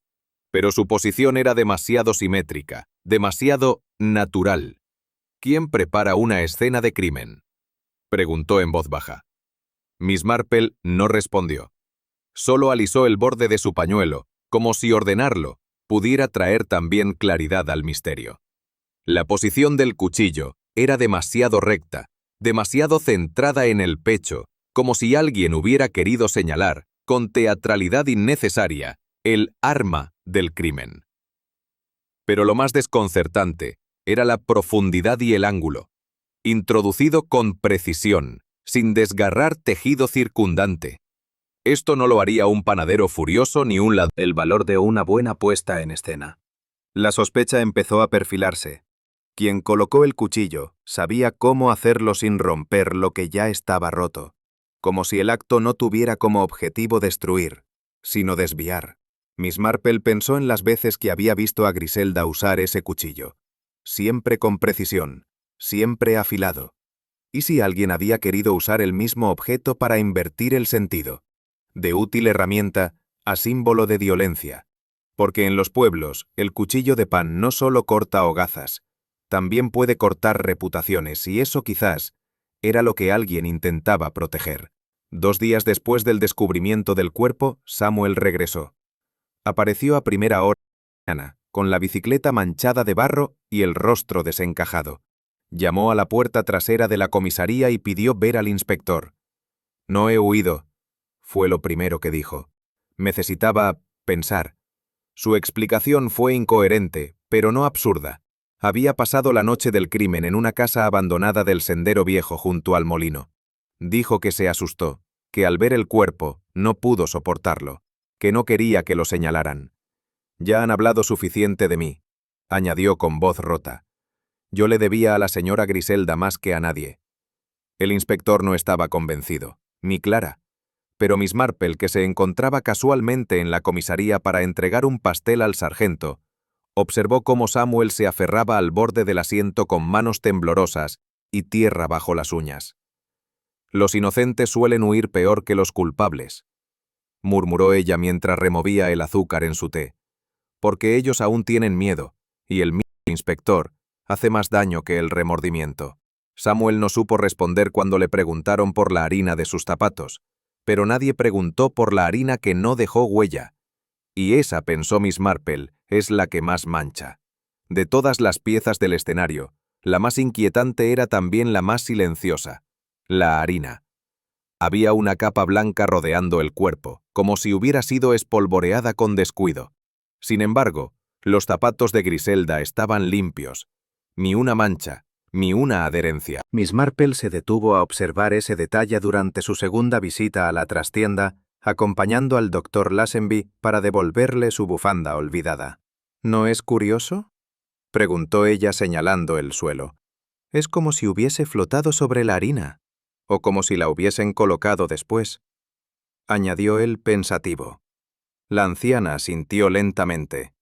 Pero su posición era demasiado simétrica, demasiado natural. ¿Quién prepara una escena de crimen?, preguntó en voz baja. Miss Marple no respondió. Solo alisó el borde de su pañuelo, como si ordenarlo pudiera traer también claridad al misterio. La posición del cuchillo era demasiado recta, demasiado centrada en el pecho, como si alguien hubiera querido señalar, con teatralidad innecesaria, el arma del crimen. Pero lo más desconcertante era la profundidad y el ángulo, introducido con precisión, sin desgarrar tejido circundante. Esto no lo haría un panadero furioso ni un ladrón. El valor de una buena puesta en escena. La sospecha empezó a perfilarse. Quien colocó el cuchillo sabía cómo hacerlo sin romper lo que ya estaba roto, como si el acto no tuviera como objetivo destruir, sino desviar. Miss Marple pensó en las veces que había visto a Griselda usar ese cuchillo. Siempre con precisión, siempre afilado. ¿Y si alguien había querido usar el mismo objeto para invertir el sentido? De útil herramienta a símbolo de violencia. Porque en los pueblos, el cuchillo de pan no solo corta hogazas, también puede cortar reputaciones, y eso quizás era lo que alguien intentaba proteger. 2 días después del descubrimiento del cuerpo, Samuel regresó. Apareció a primera hora de la mañana, con la bicicleta manchada de barro y el rostro desencajado. Llamó a la puerta trasera de la comisaría y pidió ver al inspector. «No he huido», fue lo primero que dijo. Necesitaba pensar. Su explicación fue incoherente, pero no absurda. Había pasado la noche del crimen en una casa abandonada del Sendero Viejo junto al molino. Dijo que se asustó, que al ver el cuerpo no pudo soportarlo, que no quería que lo señalaran. «Ya han hablado suficiente de mí», añadió con voz rota. «Yo le debía a la señora Griselda más que a nadie». El inspector no estaba convencido, ni Clara. Pero Miss Marple, que se encontraba casualmente en la comisaría para entregar un pastel al sargento, observó cómo Samuel se aferraba al borde del asiento con manos temblorosas y tierra bajo las uñas. «Los inocentes suelen huir peor que los culpables», murmuró ella mientras removía el azúcar en su té, «porque ellos aún tienen miedo, y el miedo del inspector hace más daño que el remordimiento». Samuel no supo responder cuando le preguntaron por la harina de sus zapatos, pero nadie preguntó por la harina que no dejó huella. Y esa, pensó Miss Marple, es la que más mancha. De todas las piezas del escenario, la más inquietante era también la más silenciosa, la harina. Había una capa blanca rodeando el cuerpo, como si hubiera sido espolvoreada con descuido. Sin embargo, los zapatos de Griselda estaban limpios. Ni una mancha, ni una adherencia. Miss Marple se detuvo a observar ese detalle durante su segunda visita a la trastienda, acompañando al doctor Lazenby para devolverle su bufanda olvidada. «¿No es curioso?», preguntó ella señalando el suelo. «Es como si hubiese flotado sobre la harina, o como si la hubiesen colocado después», añadió él pensativo. La anciana sintió lentamente.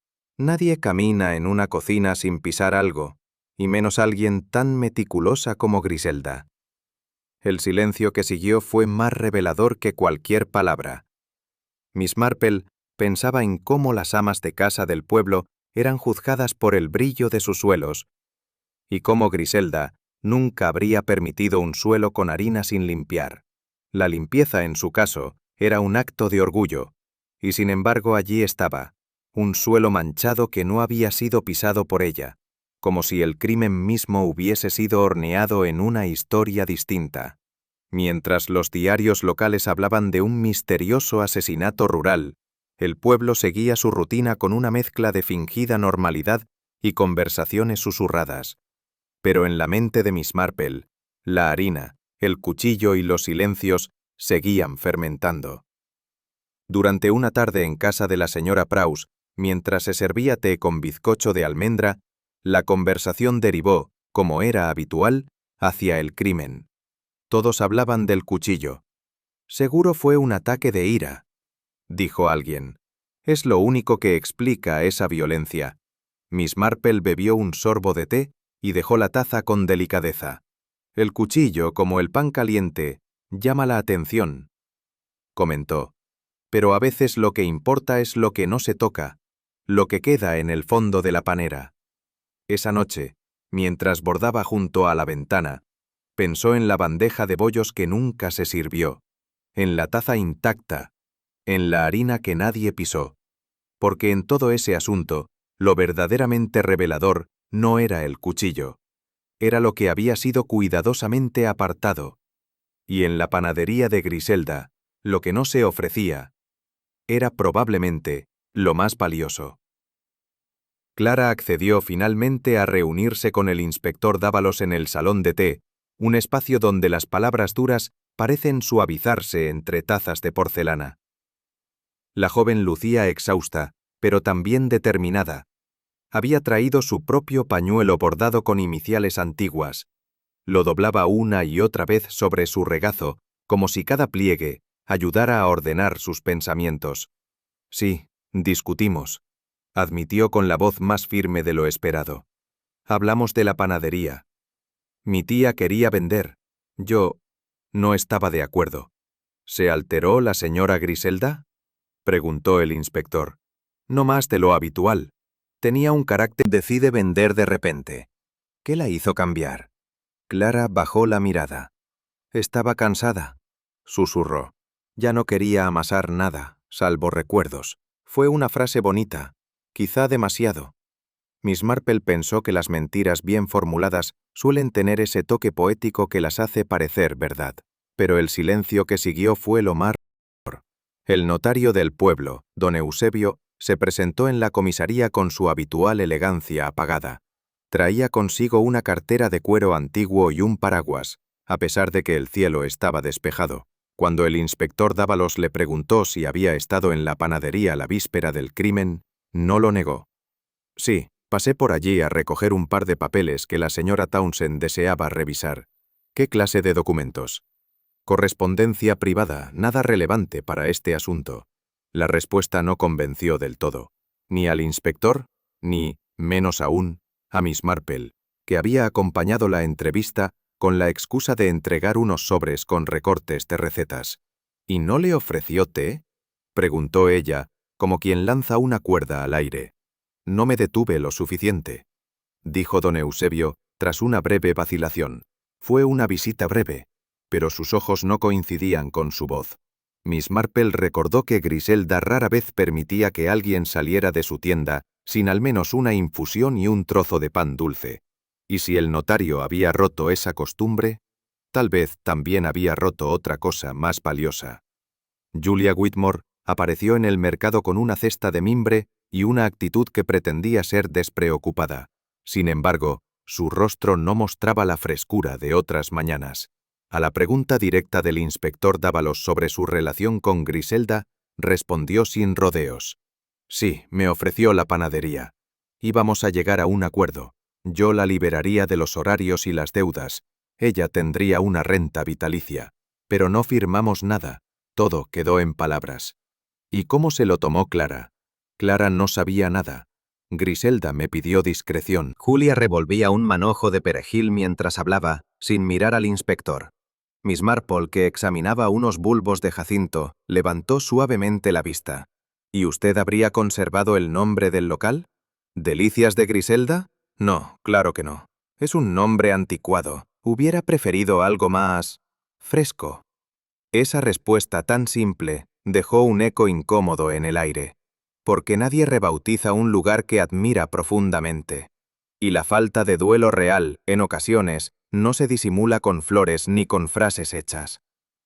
Nadie camina en una cocina sin pisar algo, y menos alguien tan meticulosa como Griselda. El silencio que siguió fue más revelador que cualquier palabra. Miss Marple pensaba en cómo las amas de casa del pueblo eran juzgadas por el brillo de sus suelos, y cómo Griselda nunca habría permitido un suelo con harina sin limpiar. La limpieza, en su caso, era un acto de orgullo, y sin embargo allí estaba, un suelo manchado que no había sido pisado por ella, como si el crimen mismo hubiese sido horneado en una historia distinta. Mientras los diarios locales hablaban de un misterioso asesinato rural, el pueblo seguía su rutina con una mezcla de fingida normalidad y conversaciones susurradas. Pero en la mente de Miss Marple, la harina, el cuchillo y los silencios seguían fermentando. Durante una tarde en casa de la señora Prowse, mientras se servía té con bizcocho de almendra, la conversación derivó, como era habitual, hacia el crimen. Todos hablaban del cuchillo. «Seguro fue un ataque de ira», dijo alguien. «Es lo único que explica esa violencia». Miss Marple bebió un sorbo de té y dejó la taza con delicadeza. «El cuchillo, como el pan caliente, llama la atención», comentó. «Pero a veces lo que importa es lo que no se toca, lo que queda en el fondo de la panera». Esa noche, mientras bordaba junto a la ventana, pensó en la bandeja de bollos que nunca se sirvió, en la taza intacta, en la harina que nadie pisó, porque en todo ese asunto, lo verdaderamente revelador no era el cuchillo, era lo que había sido cuidadosamente apartado, y en la panadería de Griselda, lo que no se ofrecía, era probablemente lo más valioso. Clara accedió finalmente a reunirse con el inspector Dávalos en el salón de té, un espacio donde las palabras duras parecen suavizarse entre tazas de porcelana. La joven lucía exhausta, pero también determinada. Había traído su propio pañuelo bordado con iniciales antiguas. Lo doblaba una y otra vez sobre su regazo, como si cada pliegue ayudara a ordenar sus pensamientos. «Sí, discutimos», admitió con la voz más firme de lo esperado. «Hablamos de la panadería. Mi tía quería vender. Yo no estaba de acuerdo». «¿Se alteró la señora Griselda?», preguntó el inspector. «No más de lo habitual. Tenía un carácter. Decide vender de repente. ¿Qué la hizo cambiar?». Clara bajó la mirada. «Estaba cansada», susurró. «Ya no quería amasar nada, salvo recuerdos». Fue una frase bonita, quizá demasiado. Miss Marple pensó que las mentiras bien formuladas suelen tener ese toque poético que las hace parecer verdad. Pero el silencio que siguió fue lo más revelador. El notario del pueblo, don Eusebio, se presentó en la comisaría con su habitual elegancia apagada. Traía consigo una cartera de cuero antiguo y un paraguas, a pesar de que el cielo estaba despejado. Cuando el inspector Dávalos le preguntó si había estado en la panadería la víspera del crimen, no lo negó. «Sí, pasé por allí a recoger un par de papeles que la señora Townsend deseaba revisar». «¿Qué clase de documentos?». «Correspondencia privada, nada relevante para este asunto». La respuesta no convenció del todo, ni al inspector, ni, menos aún, a Miss Marple, que había acompañado la entrevista con la excusa de entregar unos sobres con recortes de recetas. «¿Y no le ofreció té?», preguntó ella, como quien lanza una cuerda al aire. «No me detuve lo suficiente», dijo don Eusebio tras una breve vacilación. Fue una visita breve, pero sus ojos no coincidían con su voz. Miss Marple recordó que Griselda rara vez permitía que alguien saliera de su tienda sin al menos una infusión y un trozo de pan dulce. Y si el notario había roto esa costumbre, tal vez también había roto otra cosa más valiosa. Julia Whitmore apareció en el mercado con una cesta de mimbre y una actitud que pretendía ser despreocupada. Sin embargo, su rostro no mostraba la frescura de otras mañanas. A la pregunta directa del inspector Dávalos sobre su relación con Griselda, respondió sin rodeos. «Sí, me ofreció la panadería. Íbamos a llegar a un acuerdo. Yo la liberaría de los horarios y las deudas. Ella tendría una renta vitalicia. Pero no firmamos nada. Todo quedó en palabras». ¿Y cómo se lo tomó Clara? Clara no sabía nada. Griselda me pidió discreción. Julia revolvía un manojo de perejil mientras hablaba, sin mirar al inspector. Miss Marple, que examinaba unos bulbos de jacinto, levantó suavemente la vista. ¿Y usted habría conservado el nombre del local? ¿Delicias de Griselda? No, claro que no. Es un nombre anticuado. Hubiera preferido algo más fresco. Esa respuesta tan simple dejó un eco incómodo en el aire, porque nadie rebautiza un lugar que admira profundamente. Y la falta de duelo real, en ocasiones, no se disimula con flores ni con frases hechas.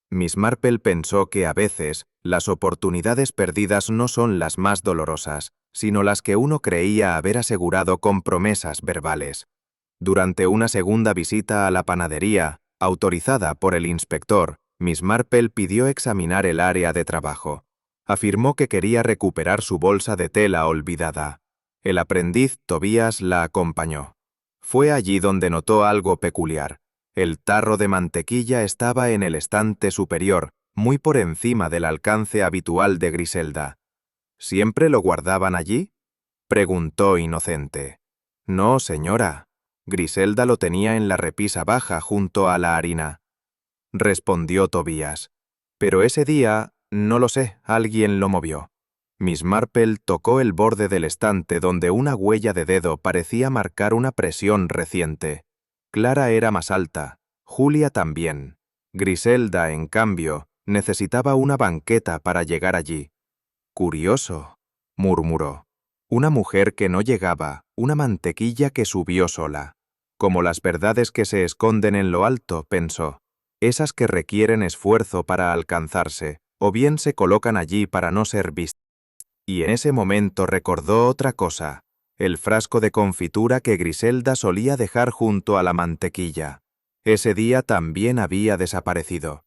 Miss Marple pensó que a veces las oportunidades perdidas no son las más dolorosas, sino las que uno creía haber asegurado con promesas verbales. Durante una segunda visita a la panadería, autorizada por el inspector, Miss Marple pidió examinar el área de trabajo. Afirmó que quería recuperar su bolsa de tela olvidada. El aprendiz Tobías la acompañó. Fue allí donde notó algo peculiar. El tarro de mantequilla estaba en el estante superior, muy por encima del alcance habitual de Griselda. ¿Siempre lo guardaban allí?, preguntó inocente. No, señora. Griselda lo tenía en la repisa baja junto a la harina, respondió Tobías. Pero ese día, no lo sé, alguien lo movió. Miss Marple tocó el borde del estante donde una huella de dedo parecía marcar una presión reciente. Clara era más alta, Julia también. Griselda, en cambio, necesitaba una banqueta para llegar allí. Curioso, murmuró. Una mujer que no llegaba, una mantequilla que subió sola. Como las verdades que se esconden en lo alto, pensó. Esas que requieren esfuerzo para alcanzarse, o bien se colocan allí para no ser vistas. Y en ese momento recordó otra cosa, el frasco de confitura que Griselda solía dejar junto a la mantequilla. Ese día también había desaparecido.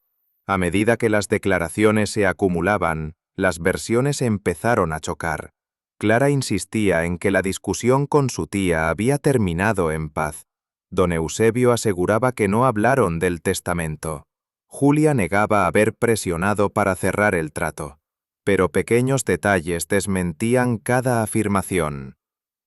A medida que las declaraciones se acumulaban, las versiones empezaron a chocar. Clara insistía en que la discusión con su tía había terminado en paz. Don Eusebio aseguraba que no hablaron del testamento. Julia negaba haber presionado para cerrar el trato. Pero pequeños detalles desmentían cada afirmación.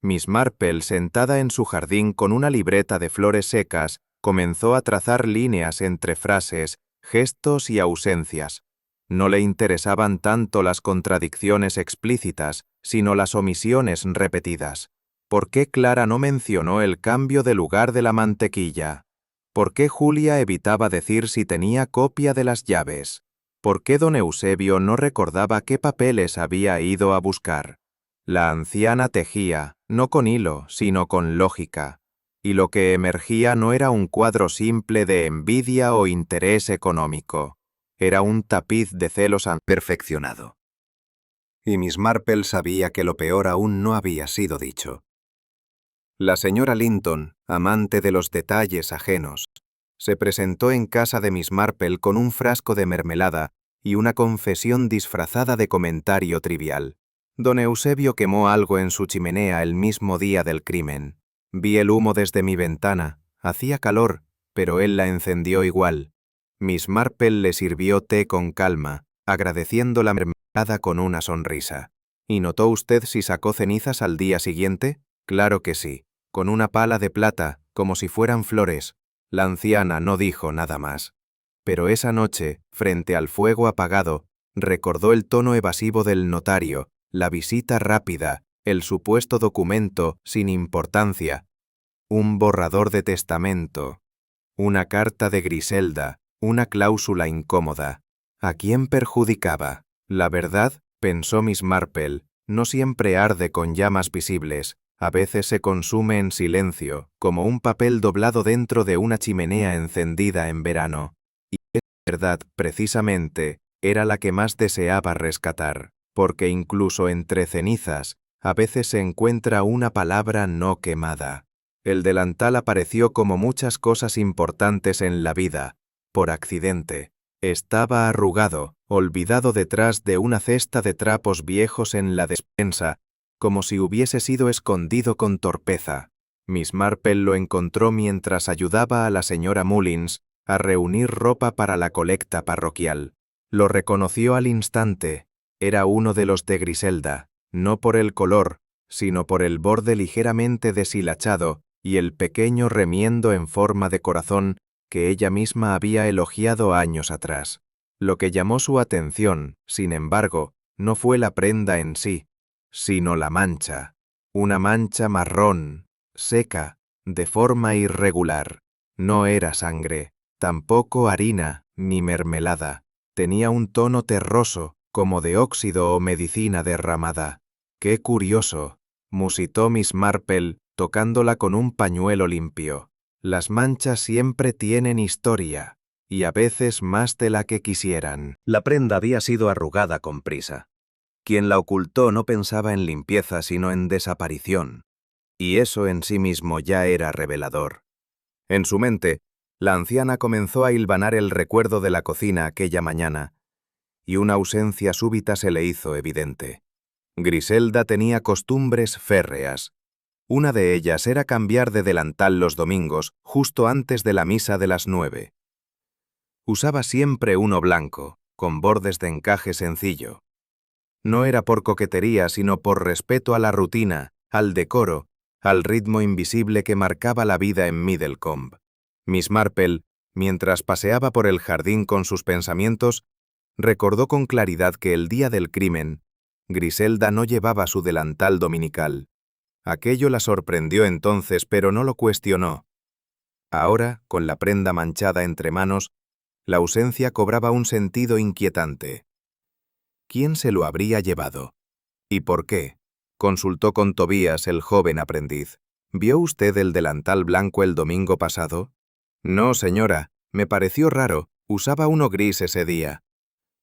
Miss Marple, sentada en su jardín con una libreta de flores secas, comenzó a trazar líneas entre frases, gestos y ausencias. No le interesaban tanto las contradicciones explícitas, sino las omisiones repetidas. ¿Por qué Clara no mencionó el cambio de lugar de la mantequilla? ¿Por qué Julia evitaba decir si tenía copia de las llaves? ¿Por qué don Eusebio no recordaba qué papeles había ido a buscar? La anciana tejía, no con hilo, sino con lógica. Y lo que emergía no era un cuadro simple de envidia o interés económico. Era un tapiz de celos perfeccionado. Y Miss Marple sabía que lo peor aún no había sido dicho. La señora Linton, amante de los detalles ajenos, se presentó en casa de Miss Marple con un frasco de mermelada y una confesión disfrazada de comentario trivial. Don Eusebio quemó algo en su chimenea el mismo día del crimen. Vi el humo desde mi ventana. Hacía calor, pero él la encendió igual. Miss Marple le sirvió té con calma, agradeciendo la mermelada con una sonrisa. ¿Y notó usted si sacó cenizas al día siguiente? Claro que sí, con una pala de plata, como si fueran flores. La anciana no dijo nada más. Pero esa noche, frente al fuego apagado, recordó el tono evasivo del notario, la visita rápida, el supuesto documento sin importancia, un borrador de testamento, una carta de Griselda, una cláusula incómoda. ¿A quién perjudicaba? La verdad, pensó Miss Marple, no siempre arde con llamas visibles, a veces se consume en silencio, como un papel doblado dentro de una chimenea encendida en verano. Y esa verdad, precisamente, era la que más deseaba rescatar, porque incluso entre cenizas, a veces se encuentra una palabra no quemada. El delantal apareció como muchas cosas importantes en la vida, por accidente. Estaba arrugado, olvidado detrás de una cesta de trapos viejos en la despensa, como si hubiese sido escondido con torpeza. Miss Marple lo encontró mientras ayudaba a la señora Mullins a reunir ropa para la colecta parroquial. Lo reconoció al instante. Era uno de los de Griselda, no por el color, sino por el borde ligeramente deshilachado y el pequeño remiendo en forma de corazón que ella misma había elogiado años atrás. Lo que llamó su atención, sin embargo, no fue la prenda en sí, sino la mancha. Una mancha marrón, seca, de forma irregular. No era sangre, tampoco harina ni mermelada. Tenía un tono terroso, como de óxido o medicina derramada. ¡Qué curioso!, musitó Miss Marple, tocándola con un pañuelo limpio. Las manchas siempre tienen historia, y a veces más de la que quisieran. La prenda había sido arrugada con prisa. Quien la ocultó no pensaba en limpieza sino en desaparición, y eso en sí mismo ya era revelador. En su mente, la anciana comenzó a hilvanar el recuerdo de la cocina aquella mañana, y una ausencia súbita se le hizo evidente. Griselda tenía costumbres férreas. Una de ellas era cambiar de delantal los domingos, justo antes de la misa de las 9. Usaba siempre uno blanco, con bordes de encaje sencillo. No era por coquetería, sino por respeto a la rutina, al decoro, al ritmo invisible que marcaba la vida en Middlecombe. Miss Marple, mientras paseaba por el jardín con sus pensamientos, recordó con claridad que el día del crimen, Griselda no llevaba su delantal dominical. Aquello la sorprendió entonces, pero no lo cuestionó. Ahora, con la prenda manchada entre manos, la ausencia cobraba un sentido inquietante. ¿Quién se lo habría llevado? ¿Y por qué? Consultó con Tobías, el joven aprendiz. ¿Vio usted el delantal blanco el domingo pasado? No, señora, me pareció raro, usaba uno gris ese día.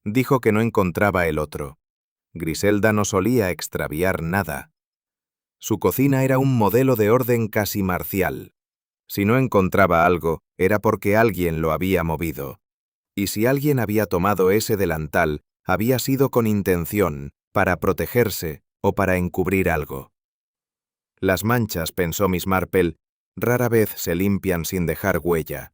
Dijo que no encontraba el otro. Griselda no solía extraviar nada. Su cocina era un modelo de orden casi marcial. Si no encontraba algo, era porque alguien lo había movido. Y si alguien había tomado ese delantal, había sido con intención, para protegerse o para encubrir algo. Las manchas, pensó Miss Marple, rara vez se limpian sin dejar huella.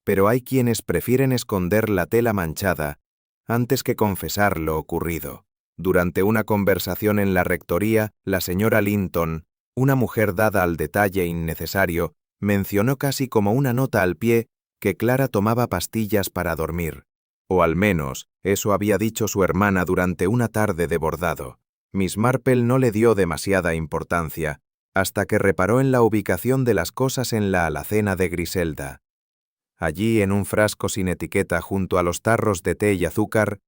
Pero hay quienes prefieren esconder la tela manchada antes que confesar lo ocurrido. Durante una conversación en la rectoría, la señora Linton, una mujer dada al detalle innecesario, mencionó casi como una nota al pie que Clara tomaba pastillas para dormir. O al menos, eso había dicho su hermana durante una tarde de bordado. Miss Marple no le dio demasiada importancia, hasta que reparó en la ubicación de las cosas en la alacena de Griselda. Allí, en un frasco sin etiqueta junto a los tarros de té y azúcar,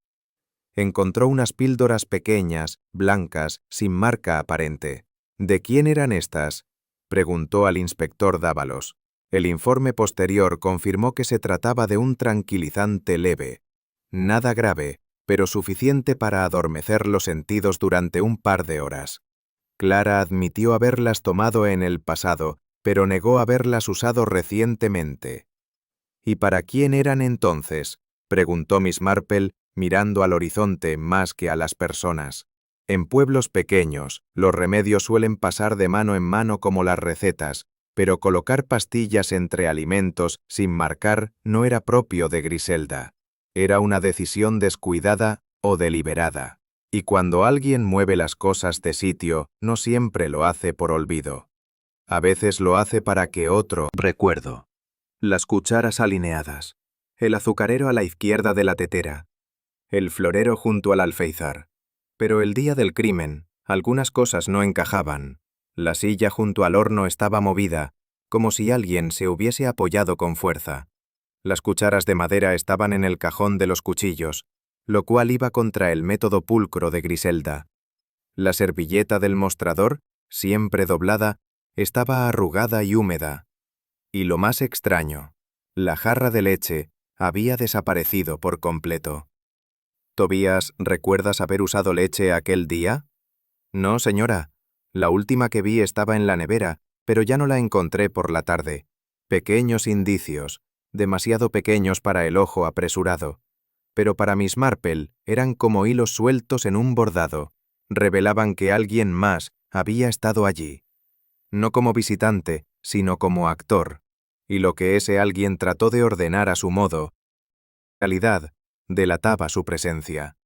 encontró unas píldoras pequeñas, blancas, sin marca aparente. ¿De quién eran estas?, preguntó al inspector Dávalos. El informe posterior confirmó que se trataba de un tranquilizante leve. Nada grave, pero suficiente para adormecer los sentidos durante un par de horas. Clara admitió haberlas tomado en el pasado, pero negó haberlas usado recientemente. ¿Y para quién eran entonces?, preguntó Miss Marple, mirando al horizonte más que a las personas. En pueblos pequeños, los remedios suelen pasar de mano en mano como las recetas, pero colocar pastillas entre alimentos sin marcar no era propio de Griselda. Era una decisión descuidada o deliberada. Y cuando alguien mueve las cosas de sitio, no siempre lo hace por olvido. A veces lo hace para que otro recuerdo. Las cucharas alineadas, el azucarero a la izquierda de la tetera, el florero junto al alféizar. Pero el día del crimen, algunas cosas no encajaban. La silla junto al horno estaba movida, como si alguien se hubiese apoyado con fuerza. Las cucharas de madera estaban en el cajón de los cuchillos, lo cual iba contra el método pulcro de Griselda. La servilleta del mostrador, siempre doblada, estaba arrugada y húmeda. Y lo más extraño, la jarra de leche había desaparecido por completo. «Tobías, ¿recuerdas haber usado leche aquel día?» «No, señora. La última que vi estaba en la nevera, pero ya no la encontré por la tarde. Pequeños indicios, demasiado pequeños para el ojo apresurado. Pero para Miss Marple eran como hilos sueltos en un bordado. Revelaban que alguien más había estado allí. No como visitante, sino como actor. Y lo que ese alguien trató de ordenar a su modo, en realidad, delataba su presencia.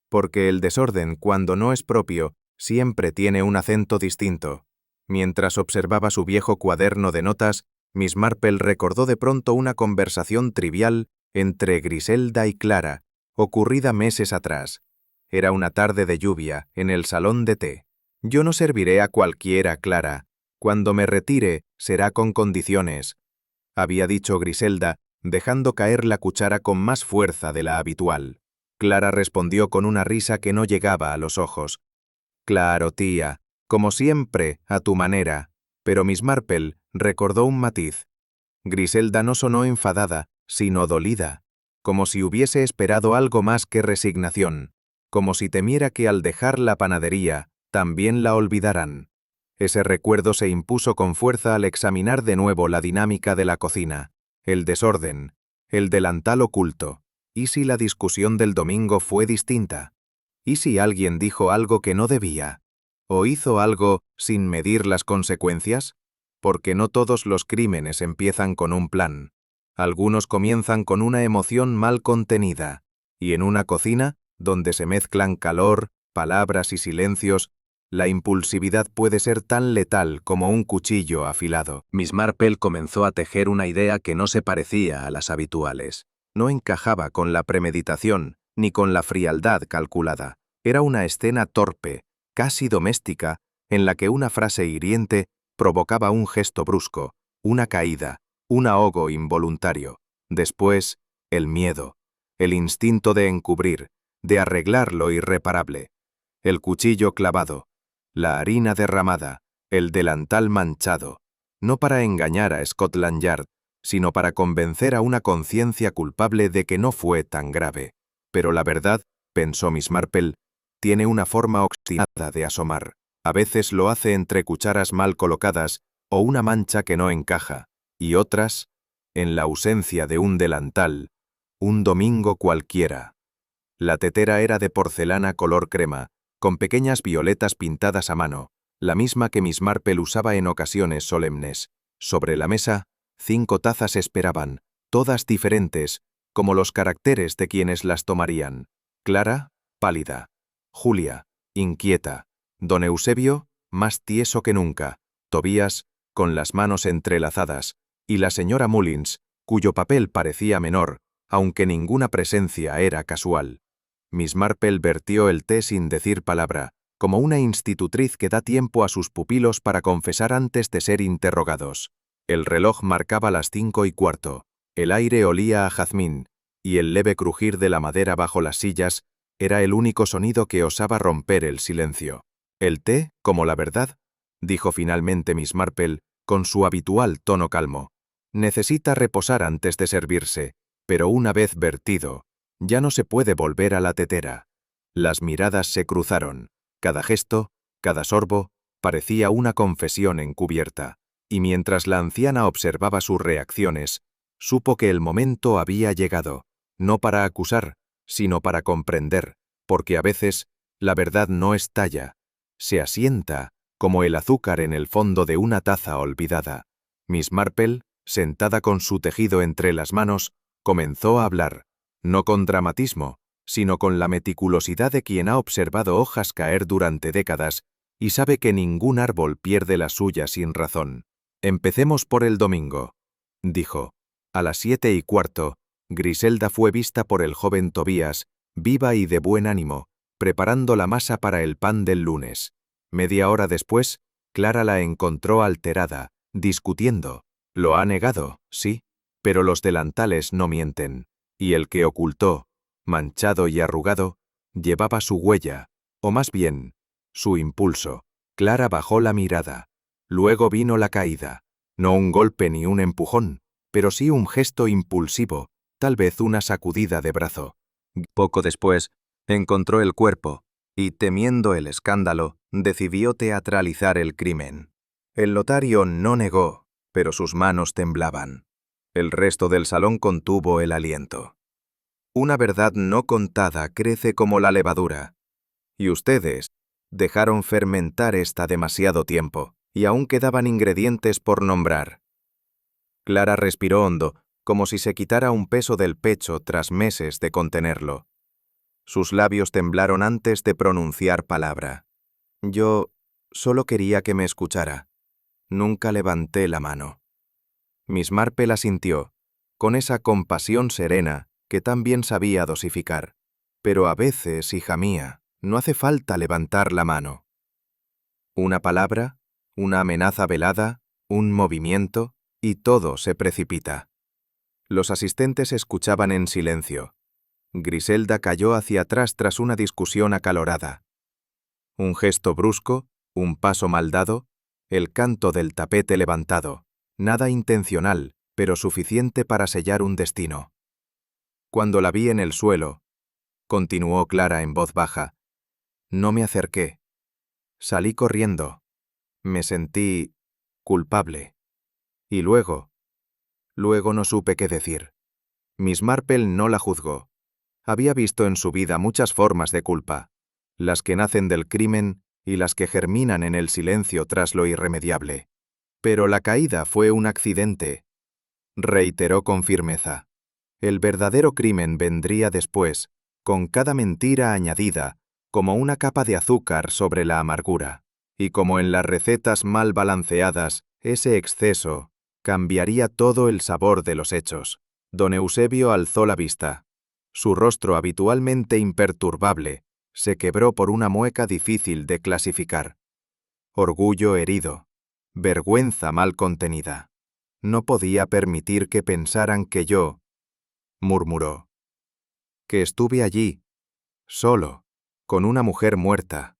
Porque el desorden, cuando no es propio, Siempre tiene un acento distinto. Mientras observaba su viejo cuaderno de notas, Miss Marple recordó de pronto una conversación trivial entre Griselda y Clara, ocurrida meses atrás. Era una tarde de lluvia, en el salón de té. «Yo no serviré a cualquiera, Clara. Cuando me retire, será con condiciones», había dicho Griselda, dejando caer la cuchara con más fuerza de la habitual. Clara respondió con una risa que no llegaba a los ojos. «Claro, tía, como siempre, a tu manera». Pero Miss Marple recordó un matiz. Griselda no sonó enfadada, sino dolida, como si hubiese esperado algo más que resignación, como si temiera que al dejar la panadería, también la olvidaran. Ese recuerdo se impuso con fuerza al examinar de nuevo la dinámica de la cocina, el desorden, el delantal oculto. ¿Y si la discusión del domingo fue distinta? ¿Y si alguien dijo algo que no debía? ¿O hizo algo sin medir las consecuencias? Porque no todos los crímenes empiezan con un plan. Algunos comienzan con una emoción mal contenida. Y en una cocina, donde se mezclan calor, palabras y silencios, la impulsividad puede ser tan letal como un cuchillo afilado. Miss Marple comenzó a tejer una idea que no se parecía a las habituales. No encajaba con la premeditación, ni con la frialdad calculada. Era una escena torpe, casi doméstica, en la que una frase hiriente provocaba un gesto brusco, una caída, un ahogo involuntario. Después, el miedo, el instinto de encubrir, de arreglar lo irreparable. El cuchillo clavado, la harina derramada, el delantal manchado, no para engañar a Scotland Yard, sino para convencer a una conciencia culpable de que no fue tan grave. Pero la verdad, pensó Miss Marple, tiene una forma obstinada de asomar. A veces lo hace entre cucharas mal colocadas o una mancha que no encaja, y otras, en la ausencia de un delantal, un domingo cualquiera. La tetera era de porcelana color crema, con pequeñas violetas pintadas a mano, la misma que Miss Marple usaba en ocasiones solemnes. Sobre la mesa, 5 tazas esperaban, todas diferentes, como los caracteres de quienes las tomarían. Clara, pálida. Julia, inquieta. Don Eusebio, más tieso que nunca. Tobías, con las manos entrelazadas. Y la señora Mullins, cuyo papel parecía menor, aunque ninguna presencia era casual. Miss Marple vertió el té sin decir palabra, como una institutriz que da tiempo a sus pupilos para confesar antes de ser interrogados. El reloj marcaba las 5:15. El aire olía a jazmín, y el leve crujir de la madera bajo las sillas era el único sonido que osaba romper el silencio. «El té, como la verdad», dijo finalmente Miss Marple, con su habitual tono calmo. «Necesita reposar antes de servirse, pero una vez vertido, ya no se puede volver a la tetera». Las miradas se cruzaron. Cada gesto, cada sorbo, parecía una confesión encubierta. Y mientras la anciana observaba sus reacciones, supo que el momento había llegado, no para acusar, sino para comprender, porque a veces la verdad no estalla, se asienta, como el azúcar en el fondo de una taza olvidada. Miss Marple, sentada con su tejido entre las manos, comenzó a hablar, no con dramatismo, sino con la meticulosidad de quien ha observado hojas caer durante décadas y sabe que ningún árbol pierde la suya sin razón. «Empecemos por el domingo», dijo. A las 7:15, Griselda fue vista por el joven Tobías, viva y de buen ánimo, preparando la masa para el pan del lunes. Media hora después, Clara la encontró alterada, discutiendo. Lo ha negado, sí, pero los delantales no mienten. Y el que ocultó, manchado y arrugado, llevaba su huella, o más bien, su impulso. Clara bajó la mirada. Luego vino la caída. No un golpe ni un empujón, pero sí un gesto impulsivo, tal vez una sacudida de brazo. Poco después, encontró el cuerpo, y temiendo el escándalo, decidió teatralizar el crimen. El notario no negó, pero sus manos temblaban. El resto del salón contuvo el aliento. Una verdad no contada crece como la levadura. Y ustedes dejaron fermentar esta demasiado tiempo, y aún quedaban ingredientes por nombrar. Clara respiró hondo, como si se quitara un peso del pecho tras meses de contenerlo. Sus labios temblaron antes de pronunciar palabra. Yo solo quería que me escuchara. Nunca levanté la mano. Miss Marple asintió, con esa compasión serena que tan bien sabía dosificar. Pero a veces, hija mía, no hace falta levantar la mano. Una palabra, una amenaza velada, un movimiento, y todo se precipita. Los asistentes escuchaban en silencio. Griselda cayó hacia atrás tras una discusión acalorada. Un gesto brusco, un paso mal dado, el canto del tapete levantado, nada intencional, pero suficiente para sellar un destino. Cuando la vi en el suelo, continuó Clara en voz baja, no me acerqué. Salí corriendo. Me sentí culpable. Y luego no supe qué decir. Miss Marple no la juzgó. Había visto en su vida muchas formas de culpa, las que nacen del crimen y las que germinan en el silencio tras lo irremediable. Pero la caída fue un accidente, reiteró con firmeza. El verdadero crimen vendría después, con cada mentira añadida, como una capa de azúcar sobre la amargura. Y como en las recetas mal balanceadas, ese exceso cambiaría todo el sabor de los hechos. Don Eusebio alzó la vista. Su rostro habitualmente imperturbable se quebró por una mueca difícil de clasificar. Orgullo herido, vergüenza mal contenida. No podía permitir que pensaran que yo, murmuró, que estuve allí, solo, con una mujer muerta.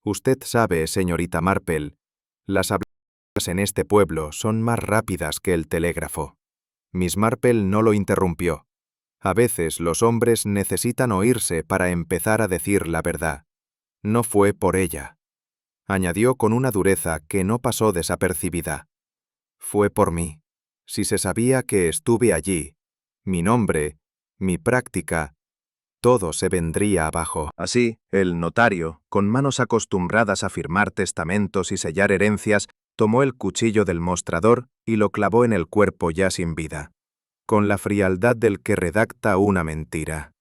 Usted sabe, señorita Marple, las habladurías en este pueblo son más rápidas que el telégrafo. Miss Marple no lo interrumpió. A veces los hombres necesitan oírse para empezar a decir la verdad. No fue por ella. Añadió con una dureza que no pasó desapercibida. Fue por mí. Si se sabía que estuve allí, mi nombre, mi práctica, todo se vendría abajo. Así, el notario, con manos acostumbradas a firmar testamentos y sellar herencias, tomó el cuchillo del mostrador y lo clavó en el cuerpo ya sin vida. Con la frialdad del que redacta una mentira.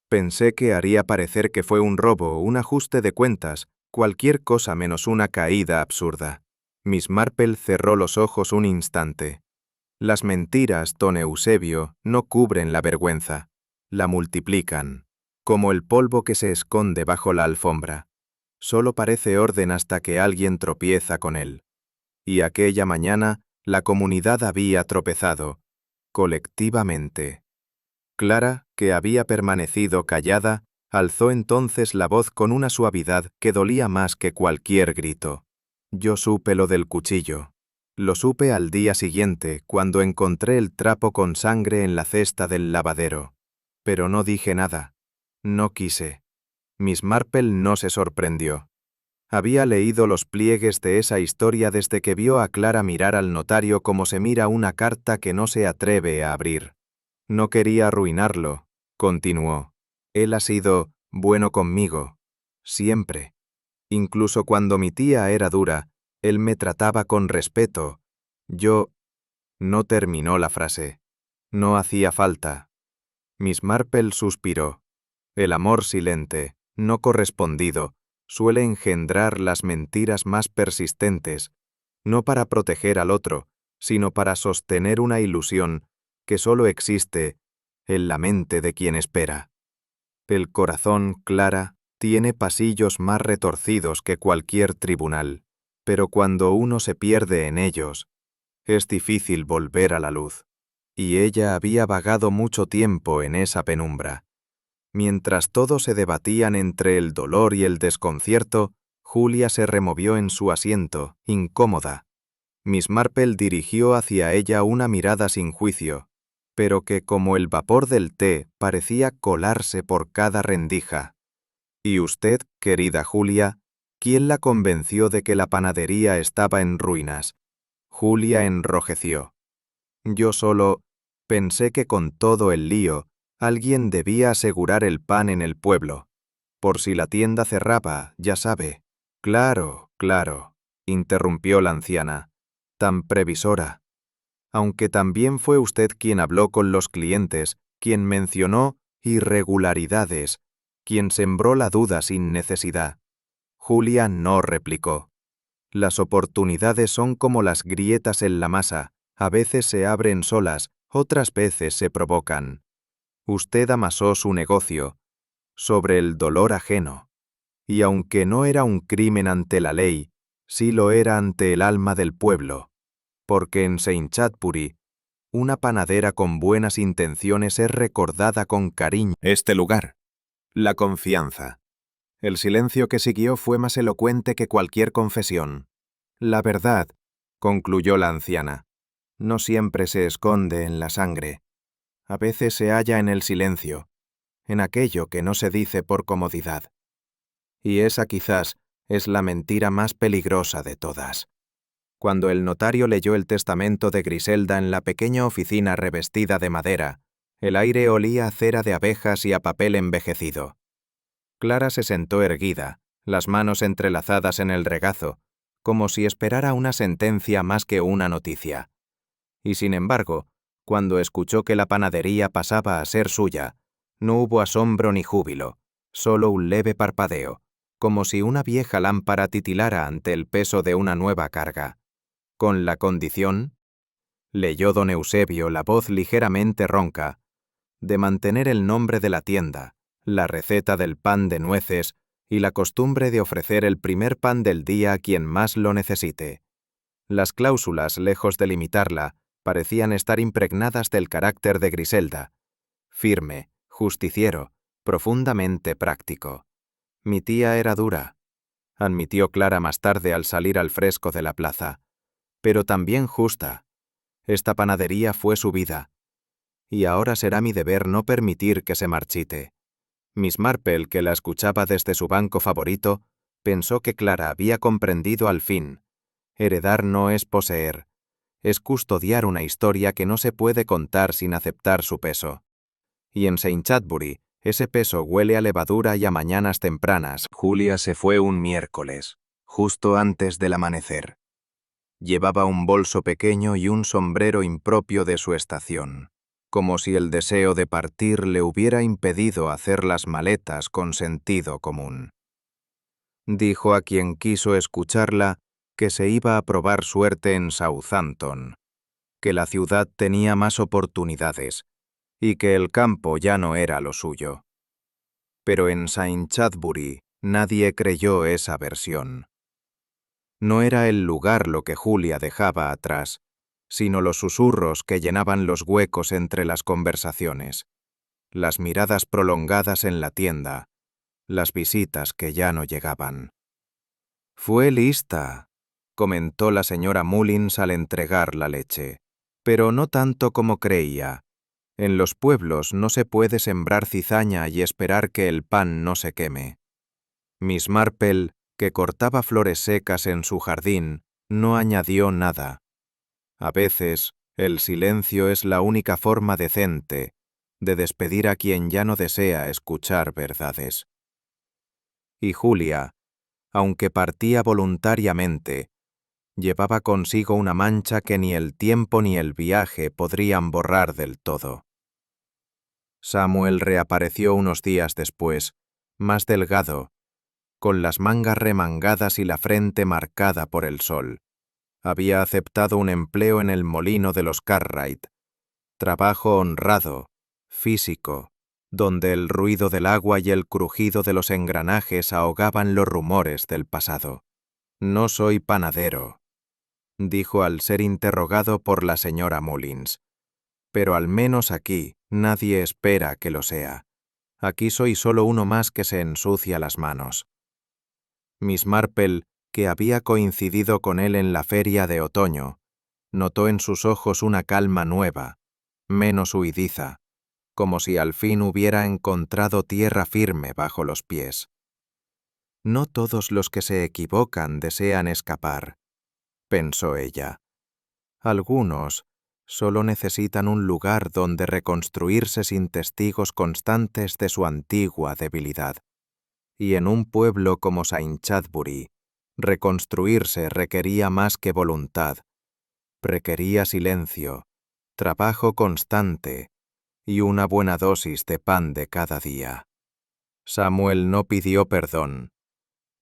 Pensé que haría parecer que fue un robo, un ajuste de cuentas, cualquier cosa menos una caída absurda. Miss Marple cerró los ojos un instante. Las mentiras, don Eusebio, no cubren la vergüenza, la multiplican, como el polvo que se esconde bajo la alfombra. Solo parece orden hasta que alguien tropieza con él. Y aquella mañana la comunidad había tropezado, colectivamente. Clara, que había permanecido callada, alzó entonces la voz con una suavidad que dolía más que cualquier grito. Yo supe lo del cuchillo. Lo supe al día siguiente, cuando encontré el trapo con sangre en la cesta del lavadero. Pero no dije nada. No quise. Miss Marple no se sorprendió. Había leído los pliegues de esa historia desde que vio a Clara mirar al notario como se mira una carta que no se atreve a abrir. No quería arruinarlo, continuó. Él ha sido bueno conmigo, siempre. Incluso cuando mi tía era dura, él me trataba con respeto. Yo... No terminó la frase. No hacía falta. Miss Marple suspiró. El amor silente, no correspondido, suele engendrar las mentiras más persistentes, no para proteger al otro, sino para sostener una ilusión que solo existe en la mente de quien espera. El corazón, Clara, tiene pasillos más retorcidos que cualquier tribunal, pero cuando uno se pierde en ellos, es difícil volver a la luz. Y ella había vagado mucho tiempo en esa penumbra. Mientras todos se debatían entre el dolor y el desconcierto, Julia se removió en su asiento, incómoda. Miss Marple dirigió hacia ella una mirada sin juicio, pero que como el vapor del té parecía colarse por cada rendija. ¿Y usted, querida Julia, quién la convenció de que la panadería estaba en ruinas? Julia enrojeció. Yo solo pensé que con todo el lío, alguien debía asegurar el pan en el pueblo. Por si la tienda cerraba, ya sabe. Claro, claro, interrumpió la anciana. Tan previsora. Aunque también fue usted quien habló con los clientes, quien mencionó irregularidades, quien sembró la duda sin necesidad. Julia no replicó. Las oportunidades son como las grietas en la masa, a veces se abren solas, otras veces se provocan. Usted amasó su negocio sobre el dolor ajeno, y aunque no era un crimen ante la ley, sí lo era ante el alma del pueblo, porque en Saint Chatbury, una panadera con buenas intenciones es recordada con cariño. Este lugar. La confianza. El silencio que siguió fue más elocuente que cualquier confesión. La verdad, concluyó la anciana, no siempre se esconde en la sangre. A veces se halla en el silencio, en aquello que no se dice por comodidad. Y esa quizás es la mentira más peligrosa de todas. Cuando el notario leyó el testamento de Griselda en la pequeña oficina revestida de madera, el aire olía a cera de abejas y a papel envejecido. Clara se sentó erguida, las manos entrelazadas en el regazo, como si esperara una sentencia más que una noticia. Y sin embargo, cuando escuchó que la panadería pasaba a ser suya, no hubo asombro ni júbilo, solo un leve parpadeo, como si una vieja lámpara titilara ante el peso de una nueva carga. Con la condición, leyó don Eusebio la voz ligeramente ronca, de mantener el nombre de la tienda, la receta del pan de nueces y la costumbre de ofrecer el primer pan del día a quien más lo necesite. Las cláusulas, lejos de limitarla, parecían estar impregnadas del carácter de Griselda, firme, justiciero, profundamente práctico. Mi tía era dura, admitió Clara más tarde al salir al fresco de la plaza, pero también justa. Esta panadería fue su vida, y ahora será mi deber no permitir que se marchite. Miss Marple, que la escuchaba desde su banco favorito, pensó que Clara había comprendido al fin. Heredar no es poseer, es custodiar una historia que no se puede contar sin aceptar su peso. Y en Saint Chatbury, ese peso huele a levadura y a mañanas tempranas. Julia se fue un miércoles, justo antes del amanecer. Llevaba un bolso pequeño y un sombrero impropio de su estación, como si el deseo de partir le hubiera impedido hacer las maletas con sentido común. Dijo a quien quiso escucharla que se iba a probar suerte en Southampton, que la ciudad tenía más oportunidades y que el campo ya no era lo suyo. Pero en Saint Chatbury nadie creyó esa versión. No era el lugar lo que Julia dejaba atrás, sino los susurros que llenaban los huecos entre las conversaciones, las miradas prolongadas en la tienda, las visitas que ya no llegaban. «Fue lista», comentó la señora Mullins al entregar la leche, «pero no tanto como creía. En los pueblos no se puede sembrar cizaña y esperar que el pan no se queme». Miss Marple, que cortaba flores secas en su jardín, no añadió nada. A veces, el silencio es la única forma decente de despedir a quien ya no desea escuchar verdades. Y Julia, aunque partía voluntariamente, llevaba consigo una mancha que ni el tiempo ni el viaje podrían borrar del todo. Samuel reapareció unos días después, más delgado, con las mangas remangadas y la frente marcada por el sol. Había aceptado un empleo en el molino de los Cartwright, trabajo honrado, físico, donde el ruido del agua y el crujido de los engranajes ahogaban los rumores del pasado. «No soy panadero», dijo al ser interrogado por la señora Mullins, «pero al menos aquí nadie espera que lo sea. Aquí soy solo uno más que se ensucia las manos». Miss Marple, que había coincidido con él en la feria de otoño, notó en sus ojos una calma nueva, menos huidiza, como si al fin hubiera encontrado tierra firme bajo los pies. «No todos los que se equivocan desean escapar», pensó ella. «Algunos solo necesitan un lugar donde reconstruirse sin testigos constantes de su antigua debilidad. Y en un pueblo como Saint Chatbury, reconstruirse requería más que voluntad, requería silencio, trabajo constante y una buena dosis de pan de cada día». Samuel no pidió perdón,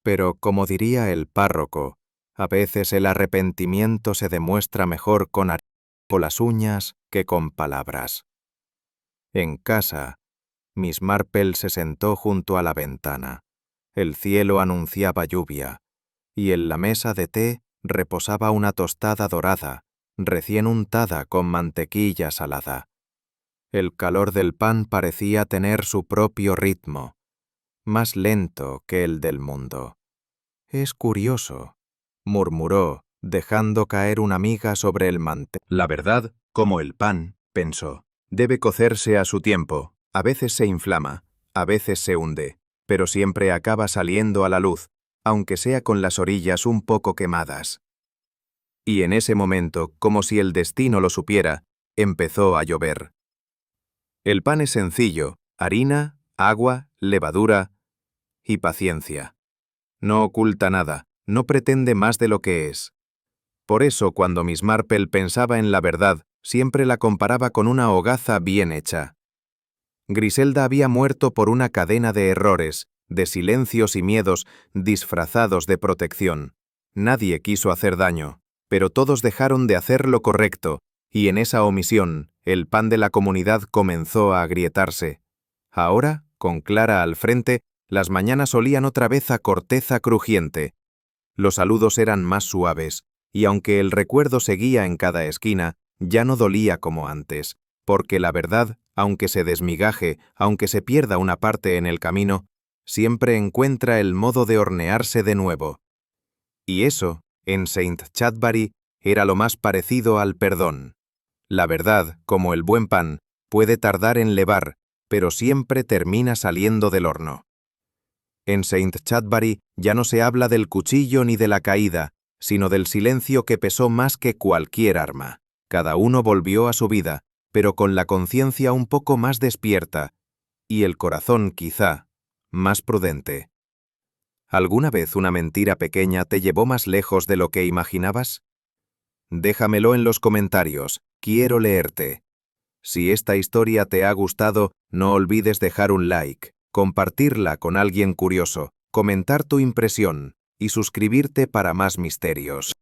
Pero, como diría el párroco, a veces el arrepentimiento se demuestra mejor con las uñas que con palabras. En casa, Miss Marple se sentó junto a la ventana. El cielo anunciaba lluvia, y en la mesa de té reposaba una tostada dorada, recién untada con mantequilla salada. El calor del pan parecía tener su propio ritmo, más lento que el del mundo. «Es curioso», murmuró, dejando caer una miga sobre el mantel. La verdad, como el pan, pensó, debe cocerse a su tiempo. A veces se inflama, a veces se hunde, pero siempre acaba saliendo a la luz, aunque sea con las orillas un poco quemadas. Y en ese momento, como si el destino lo supiera, empezó a llover. El pan es sencillo: harina, agua, levadura y paciencia. No oculta nada, no pretende más de lo que es. Por eso, cuando Miss Marple pensaba en la verdad, siempre la comparaba con una hogaza bien hecha. Griselda había muerto por una cadena de errores, de silencios y miedos disfrazados de protección. Nadie quiso hacer daño, pero todos dejaron de hacer lo correcto, y en esa omisión, el pan de la comunidad comenzó a agrietarse. Ahora, con Clara al frente, las mañanas olían otra vez a corteza crujiente. Los saludos eran más suaves, y aunque el recuerdo seguía en cada esquina, ya no dolía como antes, porque la verdad, aunque se desmigaje, aunque se pierda una parte en el camino, siempre encuentra el modo de hornearse de nuevo. Y eso, en St. Chadbury, era lo más parecido al perdón. La verdad, como el buen pan, puede tardar en levar, pero siempre termina saliendo del horno. En St. Chadbury ya no se habla del cuchillo ni de la caída, sino del silencio que pesó más que cualquier arma. Cada uno volvió a su vida, pero con la conciencia un poco más despierta, y el corazón, quizá, más prudente. ¿Alguna vez una mentira pequeña te llevó más lejos de lo que imaginabas? Déjamelo en los comentarios, quiero leerte. Si esta historia te ha gustado, no olvides dejar un like, compartirla con alguien curioso, comentar tu impresión y suscribirte para más misterios.